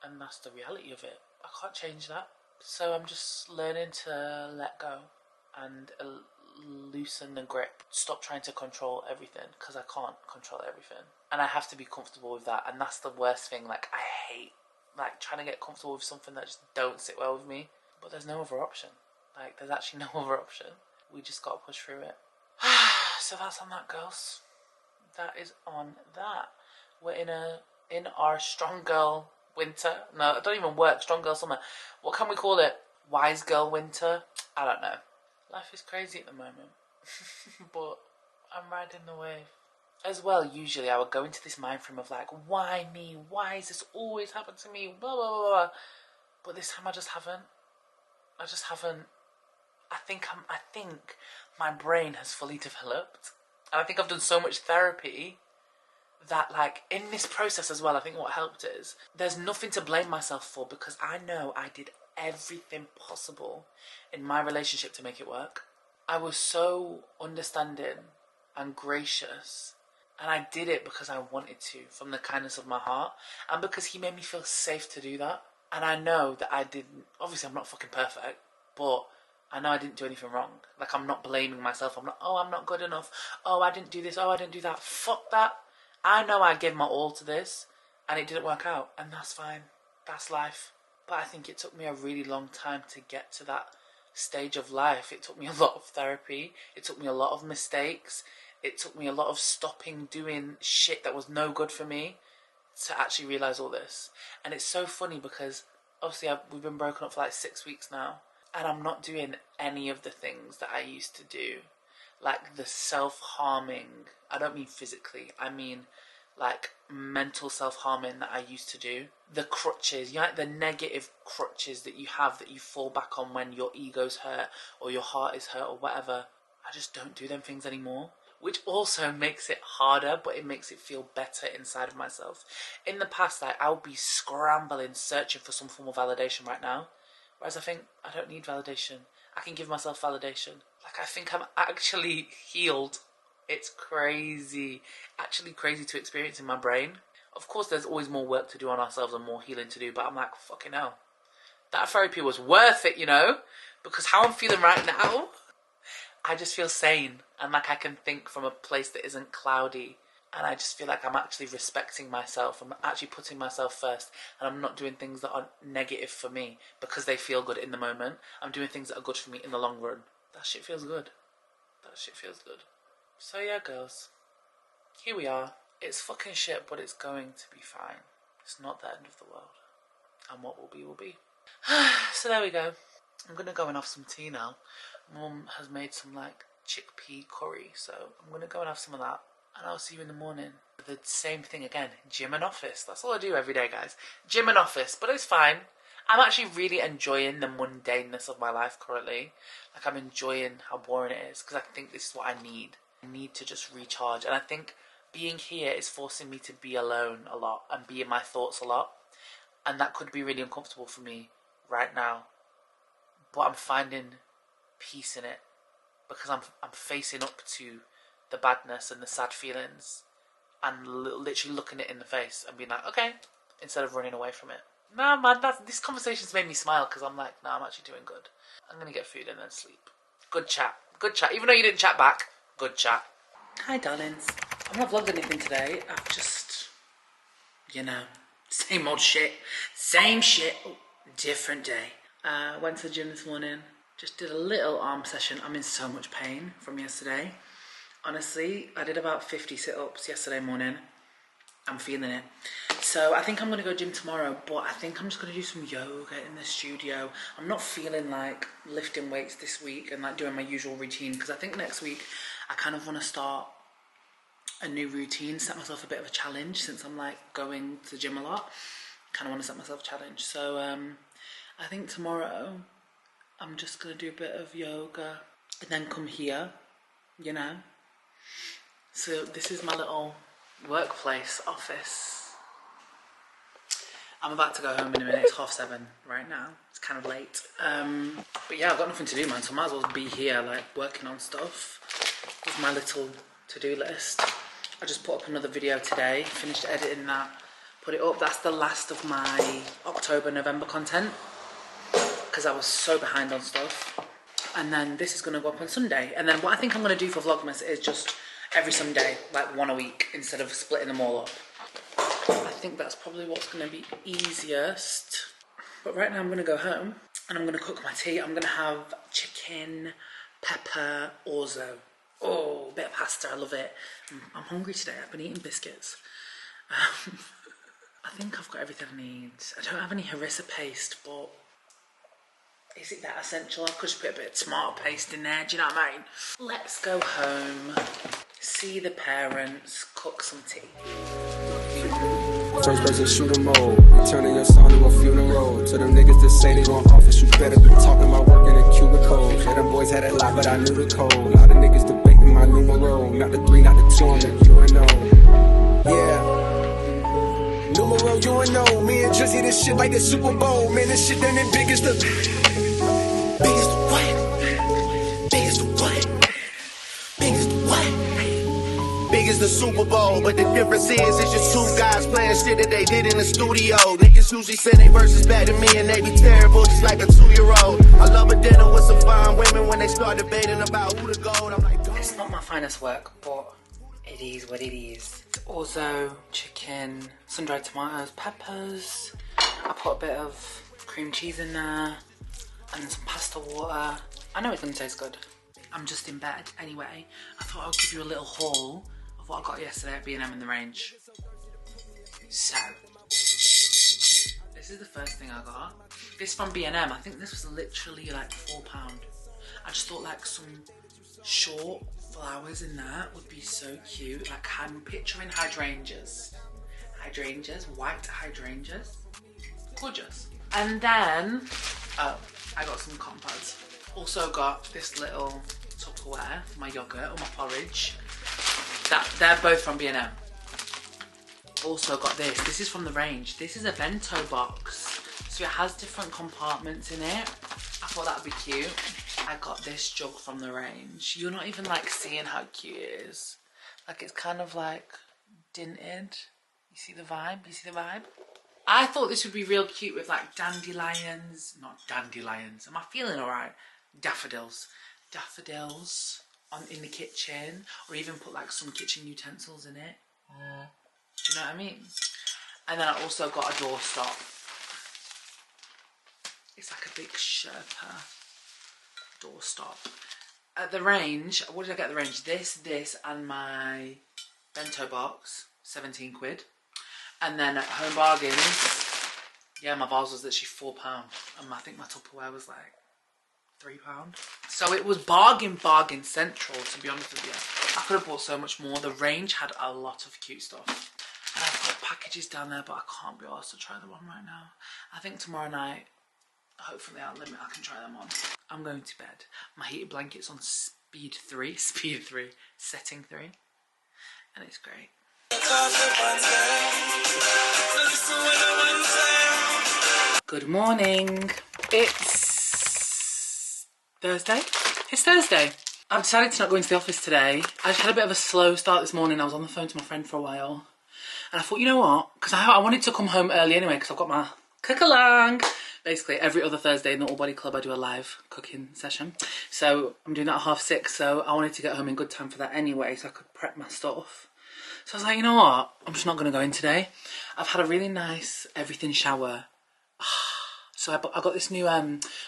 And that's the reality of it. I can't change that. So I'm just learning to let go and loosen the grip. Stop trying to control everything, because I can't control everything. And I have to be comfortable with that. And that's the worst thing. Like, I hate, like, trying to get comfortable with something that just don't sit well with me. But there's no other option. Like, there's actually no other option. We just got to push through it. So that's on that, girls. That is on that. We're in our strong girl winter. No, it don't even work. Strong girl summer. What can we call it? Wise girl winter? I don't know. Life is crazy at the moment. But I'm riding the wave. As well, usually I would go into this mind frame of like, why me? Why is this always happened to me? Blah, blah, blah, blah. But this time I just haven't. I think my brain has fully developed. And I think I've done so much therapy that, like, in this process as well, I think what helped is there's nothing to blame myself for, because I know I did everything possible in my relationship to make it work. I was so understanding and gracious, and I did it because I wanted to, from the kindness of my heart, and because he made me feel safe to do that. And I know that I didn't, obviously I'm not fucking perfect, but I know I didn't do anything wrong. Like, I'm not blaming myself. I'm not, oh, I'm not good enough. Oh, I didn't do this. Oh, I didn't do that. Fuck that. I know I gave my all to this and it didn't work out, and that's fine. That's life. But I think it took me a really long time to get to that stage of life. It took me a lot of therapy. It took me a lot of mistakes. It took me a lot of stopping doing shit that was no good for me to actually realise all this. And it's so funny because obviously we've been broken up for like 6 weeks now, and I'm not doing any of the things that I used to do. Like the self-harming, I don't mean physically, I mean like mental self-harming that I used to do. The crutches, you know, like the negative crutches that you have that you fall back on when your ego's hurt or your heart is hurt or whatever. I just don't do them things anymore, which also makes it harder, but it makes it feel better inside of myself. In the past, like, I would be scrambling, searching for some form of validation right now. Whereas I think I don't need validation. I can give myself validation. Like, I think I'm actually healed. It's crazy. Actually crazy to experience in my brain. Of course, there's always more work to do on ourselves and more healing to do, but I'm like, fucking hell. That therapy was worth it, you know? Because how I'm feeling right now, I just feel sane. And like I can think from a place that isn't cloudy. And I just feel like I'm actually respecting myself. I'm actually putting myself first. And I'm not doing things that are negative for me because they feel good in the moment. I'm doing things that are good for me in the long run. That shit feels good. That shit feels good. So yeah, girls. Here we are. It's fucking shit, but it's going to be fine. It's not the end of the world. And what will be, will be. So there we go. I'm going to go and have some tea now. Mum has made some like chickpea curry. So I'm going to go and have some of that. And I'll see you in the morning. The same thing again. Gym and office. That's all I do every day, guys. Gym and office. But it's fine. I'm actually really enjoying the mundaneness of my life currently. Like, I'm enjoying how boring it is. Because I think this is what I need. I need to just recharge. And I think being here is forcing me to be alone a lot. And be in my thoughts a lot. And that could be really uncomfortable for me right now. But I'm finding peace in it. Because I'm facing up to the badness and the sad feelings and literally looking it in the face and being like, okay, instead of running away from it. Nah, man, this conversation's made me smile because I'm like, nah, I'm actually doing good. I'm going to get food and then sleep. Good chat. Good chat. Even though you didn't chat back, good chat. Hi, darlings. I've not vlogged anything today. I've just, you know, same old shit. Same shit, different day. Went to the gym this morning. Just did a little arm session. I'm in so much pain from yesterday. Honestly, I did about 50 sit-ups yesterday morning. I'm feeling it. So I think I'm going to go gym tomorrow, but I think I'm just going to do some yoga in the studio. I'm not feeling like lifting weights this week and like doing my usual routine, because I think next week I kind of want to start a new routine, set myself a bit of a challenge since I'm like going to the gym a lot. Kind of want to set myself a challenge. So I think tomorrow I'm just going to do a bit of yoga and then come here, you know. So this is my little workplace office. I'm about to go home in a minute. It's 7:30 right now. It's kind of late. But yeah, I've got nothing to do, man, so I might as well be here like working on stuff. With my little to-do list. I just put up another video today, finished editing that, put it up. That's the last of my October, November content, because I was so behind on stuff. And then this is going to go up on Sunday. And then what I think I'm going to do for Vlogmas is just every Sunday, like one a week, instead of splitting them all up. I think that's probably what's going to be easiest. But right now I'm going to go home and I'm going to cook my tea. I'm going to have chicken, pepper, orzo. Oh, a bit of pasta, I love it. I'm hungry today, I've been eating biscuits. I think I've got everything I need. I don't have any harissa paste, but is it that essential? I could just put a bit of tomato paste in there, do you know what I mean? Let's go home, see the parents, cook some tea. First person shooter mode, you turning your son to a funeral. To them niggas that say they gon' office, you better be talking about working in cubicles. Yeah, them boys had a lot, but I knew the code. A lot of niggas debating my numero, not the 3, not the 2, I'm the UNO. Yeah, numero UNO. Me and Drizzy, this shit like the Super Bowl. Man, this shit done as big as the biggest what? Biggest what? Biggest what? Big as the Super Bowl, but the difference is it's just two guys playing shit that they did in the studio. Niggas usually send they verses back to me and they be terrible, just like a 2-year-old. I love a dinner with some fine women when they start debating about who the gold. I'm like, it's not my finest work, but it is what it is. It's also chicken, sun-dried tomatoes, peppers. I put a bit of cream cheese in there, and then some pasta water. I know it's gonna taste good. I'm just in bed anyway. I thought I'd give you a little haul of what I got yesterday at B&M in the range. So, this is the first thing I got. This from B&M, I think this was literally like £4. I just thought like some short flowers in that would be so cute. Like I'm picturing hydrangeas. Hydrangeas, white hydrangeas. Gorgeous. And then, oh, I got some cotton pads. Also got this little Tupperware for my yogurt or my porridge. They're both from B&M. Also got this. This is from the range. This is a bento box. So it has different compartments in it. I thought that would be cute. I got this jug from the range. You're not even like seeing how cute it is. Like it's kind of like dinted. You see the vibe? You see the vibe? I thought this would be real cute with like dandelions. Not dandelions. Am I feeling alright? Daffodils. Daffodils in the kitchen. Or even put like some kitchen utensils in it. Do you know what I mean? And then I also got a doorstop. It's like a big Sherpa doorstop. At the range, what did I get at the range? This, and my bento box, 17 quid. And then at Home Bargains, yeah, my vase was literally £4. And I think my Tupperware was like £3. So it was bargain central, to be honest with you. I could have bought so much more. The range had a lot of cute stuff. And I've got packages down there, but I can't be asked to try them on right now. I think tomorrow night, hopefully I can try them on. I'm going to bed. My heated blanket's on setting 3. And it's great. Good morning. It's Thursday. It's Thursday. I've decided to not go into the office today. I just had a bit of a slow start this morning. I was on the phone to my friend for a while. And I thought, you know what? Because I wanted to come home early anyway because I've got my cook-along. Basically, every other Thursday in the Allbody Club, I do a live cooking session. So I'm doing that at 6:30. So I wanted to get home in good time for that anyway, so I could prep my stuff. So I was like, you know what? I'm just not going to go in today. I've had a really nice everything shower. So I got this new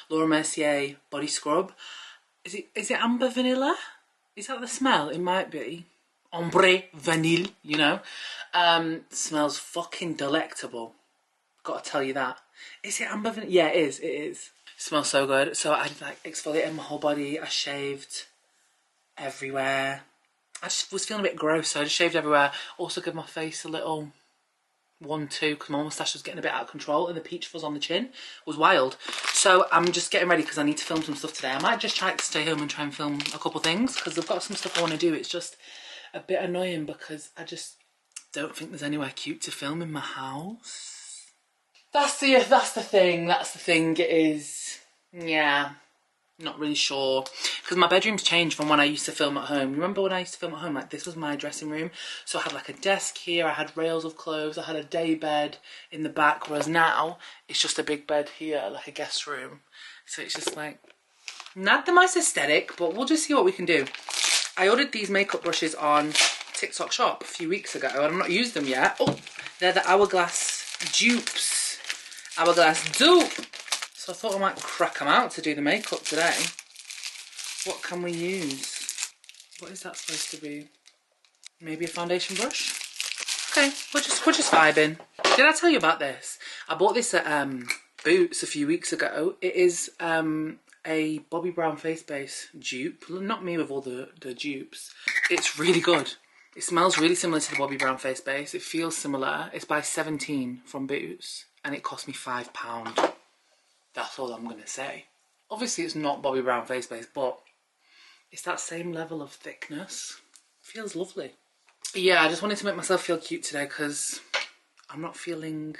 Laura Mercier body scrub. Is it amber vanilla? Is that the smell? It might be. Ombre vanille, you know. Smells fucking delectable. Gotta tell you that. Is it amber vanilla? Yeah, it is. It is. Smells so good. So I like exfoliated my whole body. I shaved everywhere. I just was feeling a bit gross, so I just shaved everywhere. Also give my face a little 1-2 because my moustache was getting a bit out of control and the peach fuzz on the chin was wild. So I'm just getting ready because I need to film some stuff today. I might just try to stay home and try and film a couple things because I've got some stuff I want to do. It's just a bit annoying because I just don't think there's anywhere cute to film in my house. That's the thing. It is, yeah. Not really sure because my bedroom's changed from when I used to film at home. Remember when I used to film at home? Like, this was my dressing room, so I had like a desk here, I had rails of clothes, I had a day bed in the back, whereas now it's just a big bed here, like a guest room. So it's just like not the most aesthetic, but we'll just see what we can do. I ordered these makeup brushes on Tik Tok shop a few weeks ago and I've not used them yet. Oh, they're the Hourglass dupes. Hourglass dupe. So I thought I might crack them out to do the makeup today. What can we use? What is that supposed to be? Maybe a foundation brush? Okay, we're just vibing. Did I tell you about this? I bought this at Boots a few weeks ago. It is a Bobbi Brown face base dupe. Not me with all the dupes. It's really good. It smells really similar to the Bobbi Brown face base. It feels similar. It's by 17 from Boots and it cost me £5. That's all I'm going to say. Obviously, it's not Bobbi Brown face base, but it's that same level of thickness. Feels lovely. But yeah, I just wanted to make myself feel cute today because I'm not feeling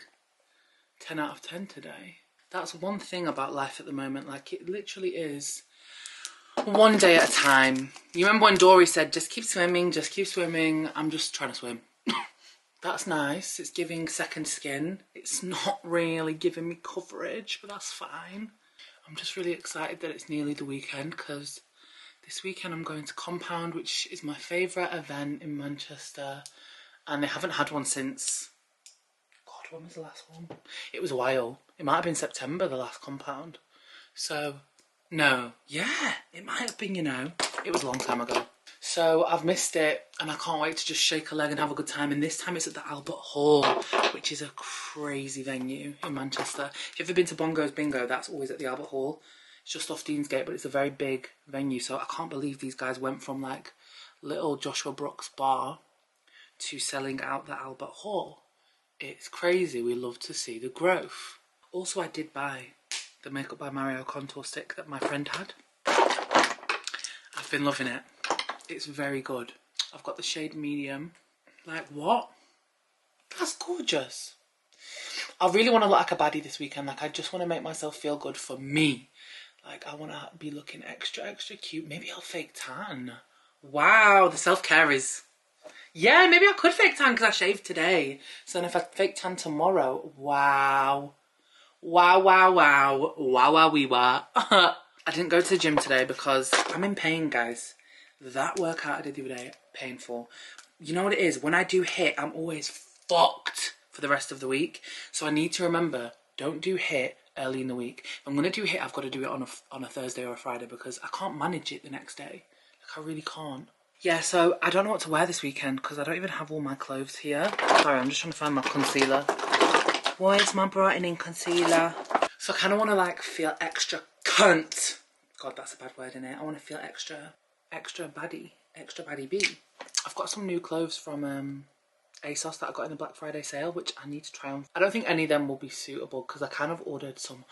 10 out of 10 today. That's one thing about life at the moment. Like, it literally is one day at a time. You remember when Dory said, just keep swimming, just keep swimming. I'm just trying to swim. That's nice. It's giving second skin. It's not really giving me coverage, but that's fine. I'm just really excited that it's nearly the weekend because this weekend I'm going to Compound, which is my favourite event in Manchester. And they haven't had one since... God, when was the last one? It was a while. It might have been September, the last Compound. So, no. Yeah, it might have been, you know. It was a long time ago. So I've missed it and I can't wait to just shake a leg and have a good time. And this time it's at the Albert Hall, which is a crazy venue in Manchester. If you've ever been to Bongo's Bingo, that's always at the Albert Hall. It's just off Deansgate, but it's a very big venue. So I can't believe these guys went from like little Joshua Brooks bar to selling out the Albert Hall. It's crazy. We love to see the growth. Also, I did buy the Makeup by Mario contour stick that my friend had. I've been loving it. It's very good. I've got the shade medium. Like, what? That's gorgeous. I really want to look like a baddie this weekend. Like, I just want to make myself feel good for me. Like, I want to be looking extra, extra cute. Maybe I'll fake tan. Wow, the self-care is... Yeah, maybe I could fake tan because I shaved today. So then if I fake tan tomorrow, wow. Wow, wow, wow. Wow, wow, wee, wow. I didn't go to the gym today because I'm in pain, guys. That workout I did the other day, painful. You know what it is? When I do HIIT, I'm always fucked for the rest of the week. So I need to remember, don't do HIIT early in the week. If I'm going to do HIIT, I've got to do it on a Thursday or a Friday because I can't manage it the next day. Like, I really can't. Yeah, so I don't know what to wear this weekend because I don't even have all my clothes here. Sorry, I'm just trying to find my concealer. Where's my brightening concealer? So I kind of want to, like, feel extra cunt. God, that's a bad word, isn't it? I want to feel extra baddie B. I've got some new clothes from ASOS that I got in the Black Friday sale, which I need to try on. I don't think any of them will be suitable because I kind of ordered some.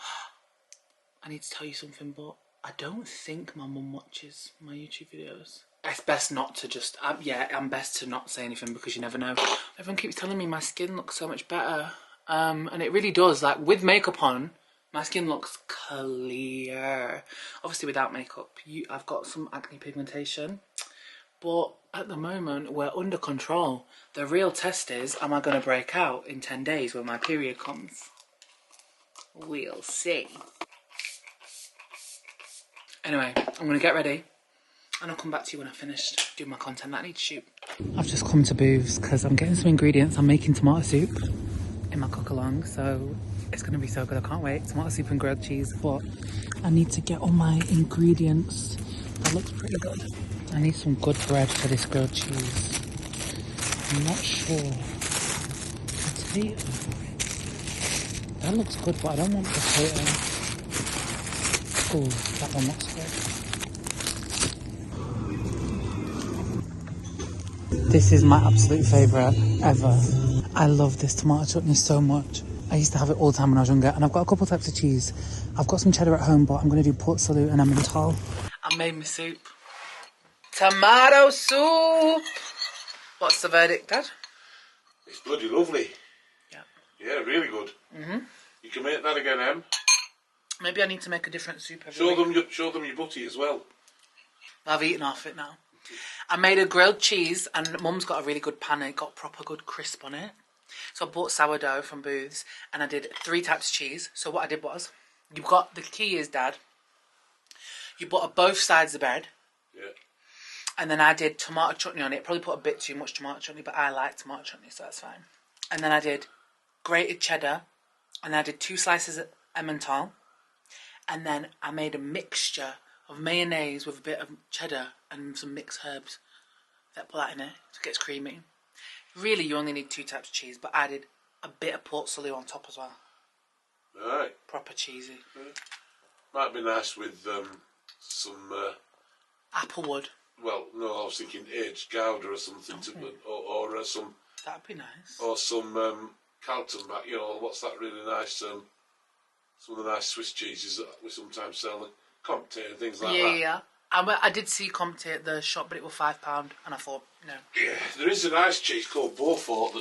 I need to tell you something, but I don't think my mum watches my YouTube videos. It's best not to just, I'm best to not say anything because you never know. Everyone keeps telling me my skin looks so much better. And it really does. Like, with makeup on, my skin looks clear. Obviously without makeup, I've got some acne pigmentation. But at the moment, we're under control. The real test is, am I going to break out in 10 days when my period comes? We'll see. Anyway, I'm going to get ready. And I'll come back to you when I've finished doing my content that I need to shoot. I've just come to Booths because I'm getting some ingredients. I'm making tomato soup in my cook-along, so it's going to be so good. I can't wait. Tomato soup and grilled cheese, but I need to get all my ingredients. That looks pretty good. I need some good bread for this grilled cheese. I'm not sure. Potato. That looks good, but I don't want potato. Oh, that one looks good. This is my absolute favourite ever. I love this tomato chutney so much. I used to have it all the time when I was younger, and I've got a couple types of cheese. I've got some cheddar at home, but I'm going to do Port Salut and Emmental. I made my soup. Tomato soup! What's the verdict, Dad? It's bloody lovely. Yeah. Yeah, really good. You can make that again, Em. Maybe I need to make a different soup every week. Show them your butty as well. I've eaten off it now. I made a grilled cheese, and Mum's got a really good pan. It got proper good crisp on it. So I bought sourdough from Booths, and I did 3 types of cheese. So what I did was, the key is, Dad, you butter both sides of the bread. Yeah. And then I did tomato chutney on it. Probably put a bit too much tomato chutney, but I like tomato chutney, so that's fine. And then I did grated cheddar, and I did 2 slices of Emmental. And then I made a mixture of mayonnaise with a bit of cheddar and some mixed herbs. Put that in it so it gets creamy. Really, you only need 2 types of cheese, but I did a bit of Port Salut on top as well. Right. Proper cheesy. Might be nice with some... Applewood. Well, no, I was thinking aged Gouda or something, or some... That'd be nice. Or some Carlton back, you know, what's that really nice... some of the nice Swiss cheeses that we sometimes sell, Comte and things like that. Yeah. I did see Comte at the shop, but it was £5, and I thought, no. Yeah, there is a nice cheese called Beaufort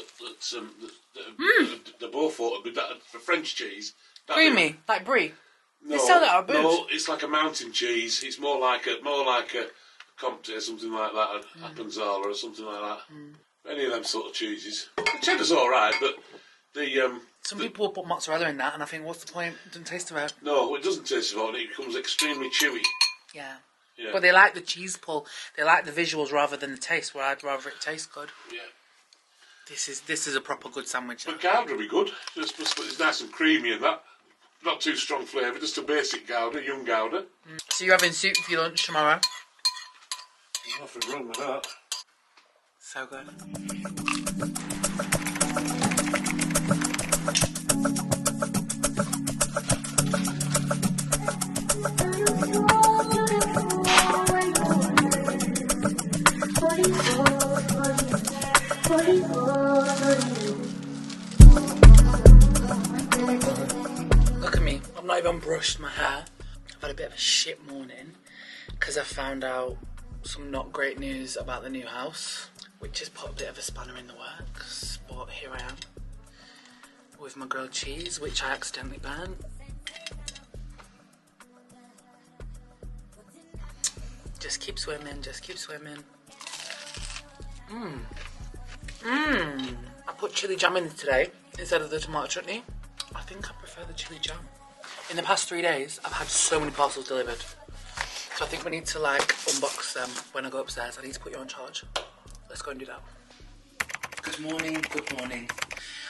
the Beaufort, but that for French cheese. Creamy, like brie. No, they sell that at Booths. No, it's like a mountain cheese. It's more like a Comte or something like that, an Appenzeller or something like that. Any of them sort of cheeses. The cheddar's all right, but some people will put mozzarella in that, and I think, what's the point? It doesn't taste of it. No, it doesn't taste of it. It becomes extremely chewy. Yeah. But they like the cheese pull. They like the visuals rather than the taste, where I'd rather it taste good. Yeah. This is a proper good sandwich. But Gouda will be good. It's nice and creamy and that. Not too strong flavour, just a basic Gouda, young Gouda. So you're having soup for your lunch tomorrow? There's nothing wrong with that. So good. Look at me, I've not even brushed my hair. I've had a bit of a shit morning because I found out some not great news about the new house, which has put a bit of a spanner in the works. But here I am with my grilled cheese, which I accidentally burnt. Just keep swimming, just keep swimming. I put chilli jam in today instead of the tomato chutney. I think I prefer the chilli jam. In the past 3 days, I've had so many parcels delivered. So I think we need to unbox them when I go upstairs. I need to put you on charge. Let's go and do that. Good morning, good morning.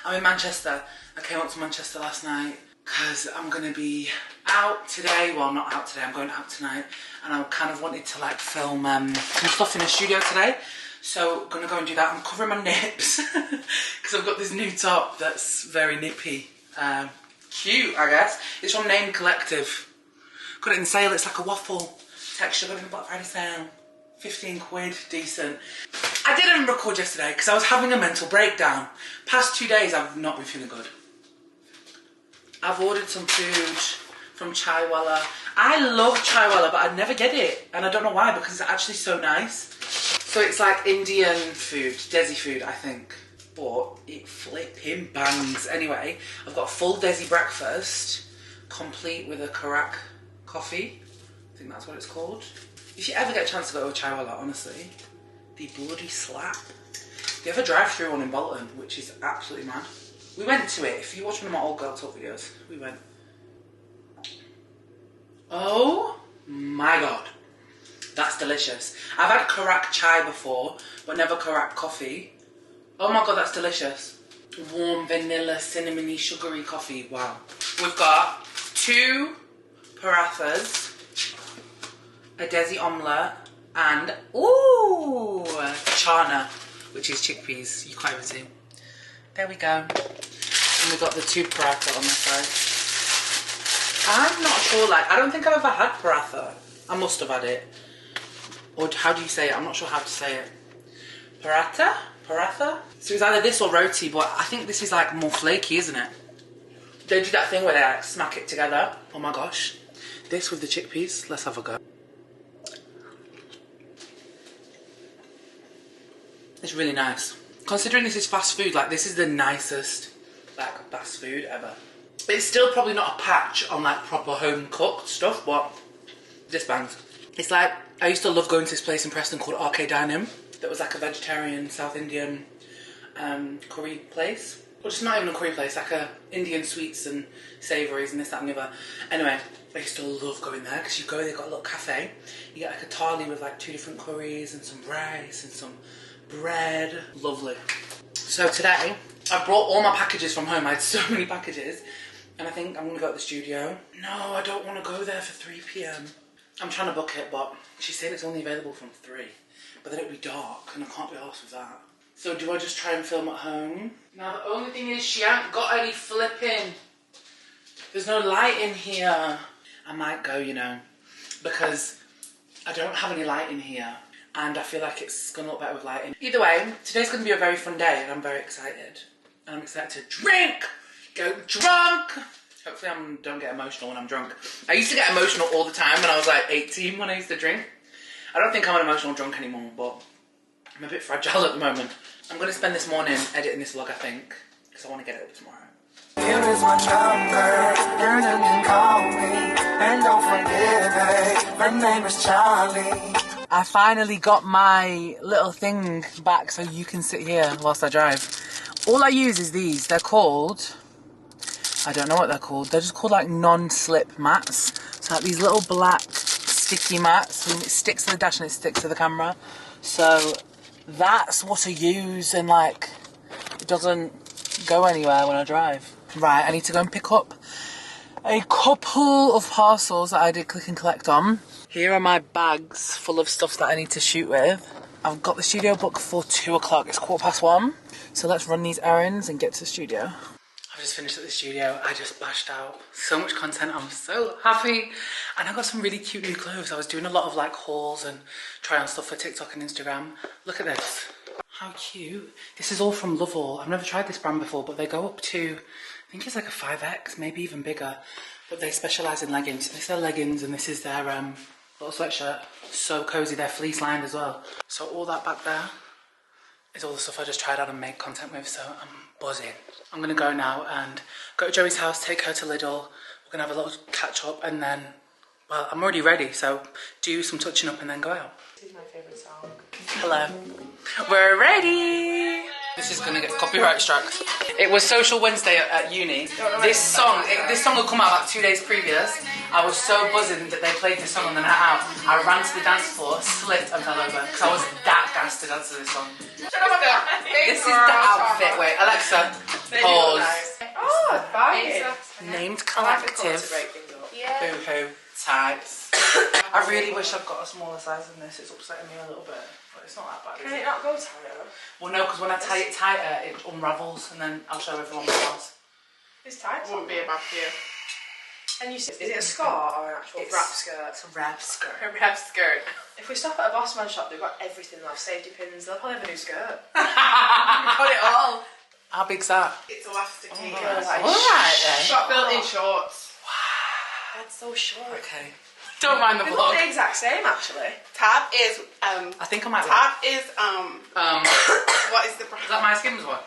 I'm in Manchester. I came up to Manchester last night because I'm going to be out today. Well, not out today, I'm going out tonight. And I kind of wanted to film some stuff in the studio today. So I'm going to go and do that. I'm covering my nips because I've got this new top that's very nippy. Cute, I guess. It's from Name Collective. Got it in sale. It's like a waffle texture. Got it in the Black Friday sale. 15 quid, decent. I didn't record yesterday because I was having a mental breakdown. Past 2 days I've not been feeling good. I've ordered some food from Chaiwala. I love Chaiwala, but I never get it. And I don't know why, because it's actually so nice. So it's like Indian food, Desi food, I think. But it flipping bangs. Anyway, I've got a full Desi breakfast, complete with a Karak coffee. I think that's what it's called. If you ever get a chance to go to Chaiwala, honestly, they bloody slap. They have a drive-through one in Bolton, which is absolutely mad. We went to it. If you watch one of my old girl talk videos, we went. Oh my god. That's delicious. I've had Karak chai before, but never Karak coffee. Oh my god, that's delicious. Warm vanilla, cinnamony, sugary coffee. Wow. We've got 2 parathas, a desi omelette, and ooh, chana, which is chickpeas. You can't even see. There we go. And we've got the 2 paratha on the side. I'm not sure, like, I don't think I've ever had paratha. I must have had it. Or how do you say it? I'm not sure how to say it. Paratha? Paratha? So it's either this or roti, but I think this is like more flaky, isn't it? They do that thing where they like smack it together. Oh my gosh. This with the chickpeas. Let's have a go. It's really nice. Considering this is fast food, like this is the nicest like fast food ever. It's still probably not a patch on like proper home cooked stuff, but this bangs. It's like, I used to love going to this place in Preston called RK Dining. That was like a vegetarian South Indian curry place. Well, just not even a curry place, like a Indian sweets and savouries and this, that and the other. Anyway, I used to love going there because you go, they've got a little cafe. You get like a thali with like 2 different curries and some rice and some bread. Lovely. So today, I brought all my packages from home. I had so many packages. And I think I'm going to go to the studio. No, I don't want to go there for 3 p.m. I'm trying to book it, but she said it's only available from 3. But then it'll be dark, and I can't be arsed with that. So do I just try and film at home? Now the only thing is she ain't got any flipping. There's no light in here. I might go, you know, because I don't have any light in here. And I feel like it's going to look better with lighting. Either way, today's going to be a very fun day, and I'm very excited. And I'm excited to drink, go drunk. Hopefully I don't get emotional when I'm drunk. I used to get emotional all the time when I was like 18 when I used to drink. I don't think I'm an emotional drunk anymore, but I'm a bit fragile at the moment. I'm going to spend this morning editing this vlog, I think, because I want to get it up tomorrow. Here is my number, and you can call me. And don't forget, my name is Charlie. I finally got my little thing back so you can sit here whilst I drive. All I use is these. They're called, I don't know what they're called. They're just called like non-slip mats. So like these little black sticky mats, and it sticks to the dash and it sticks to the camera. So that's what I use, and like it doesn't go anywhere when I drive. Right, I need to go and pick up a couple of parcels that I did click and collect on. Here are my bags full of stuff that I need to shoot with. I've got the studio booked for 2 o'clock. It's 1:15. So let's run these errands and get to the studio. I've just finished at the studio. I just bashed out so much content. I'm so happy. And I got some really cute new clothes. I was doing a lot of like hauls and try on stuff for TikTok and Instagram. Look at this. How cute. This is all from Lovell. I've never tried this brand before, but they go up to, I think it's like a 5X, maybe even bigger. But they specialise in leggings. This is their leggings and this is their little sweatshirt. So cozy. They're fleece lined as well. So all that back there is all the stuff I just tried out and made content with, so I'm buzzing. I'm gonna go now and go to Joey's house, take her to Lidl. We're gonna have a little catch up and then, well, I'm already ready, so do some touching up and then go out. This is my favourite song. Hello. We're ready! This is gonna get copyright struck. It was Social Wednesday at uni. This song had come out like 2 days previous. I was so buzzing that they played this song on the night out. I ran to the dance floor, slipped and fell over because I was that gassed to dance to this song. This is the outfit. Wait, Alexa, pause. Oh, fine. Named Collective. Boohoo tights. I really wish I'd got a smaller size than this. It's upsetting me a little bit, but it's not that bad. Can it not go tighter? Well, no, because when I tie it tighter, it unravels, and then I'll show everyone my house. This tights wouldn't be a bad for you. And is it a skirt or an actual wrap skirt? It's a wrap skirt. A wrap skirt. If we stop at a Bossman shop, they've got everything. They'll have safety pins. They'll probably have a new skirt. Got it all. How big's that? It's elasticated. Alright then. Got built-in shorts. Wow. That's so short. Okay. Don't mind the They vlog. look the exact same, actually. Tab is I think I might. Tab is what is the brand? Is that My Skims one?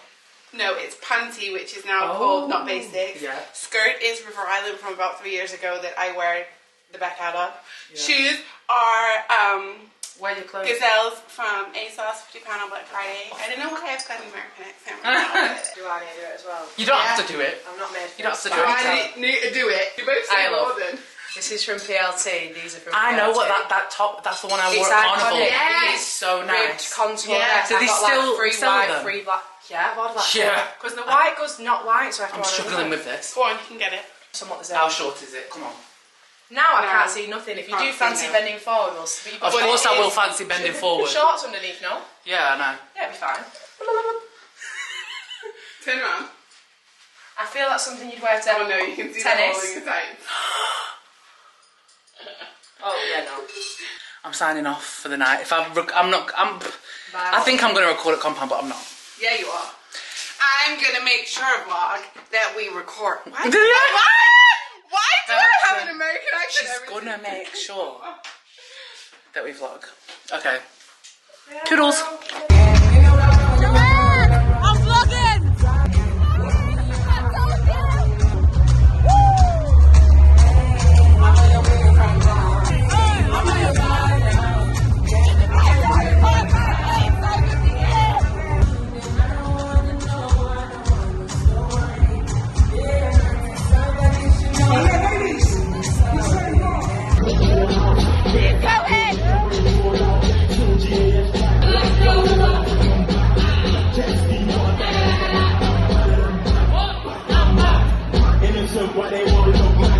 No, it's Panty, which is now called Not Basic. Yeah. Skirt is River Island from about 3 years ago that I wear the back out of. Yeah. Shoes are Wear your clothes. Gazelles from ASOS, £50 on Black Friday. I don't know why I've got an American accent. Do I need to do it as well? You don't have to do it. I'm not made for You don't have to do I it. need to do it. You both say more than. This This is from PLT. These are from PLT. I know what that top. That's the one I wore at Carnival. Yes. It's so Ribbed nice. contour. Yeah. Do they still free sell white, them? free black? Yeah, I've ordered that. Yeah. Because the white goes not white, so I have to I'm order struggling another. with this. Go on, you can get it. Somewhat the same. How short is it? Come on. Now I No. can't see nothing. If you do Can't see fancy now. bending forward, we'll see. Of course I will fancy bending forward. Shorts underneath, no? Yeah, I know. Yeah, it'll be fine. Turn around. I feel that's something you'd wear to Oh no, you can see the tennis. hole in your tights. Oh yeah, no. I'm signing off for the night. I think I'm going to record at Compound, but I'm not. Yeah, you are. I'm gonna make sure, vlog, that we record. What? Do you? Why do I have an American accent? She's every gonna time? make sure that we vlog. Okay. Toodles. I'm vlogging! Innocent, what they want to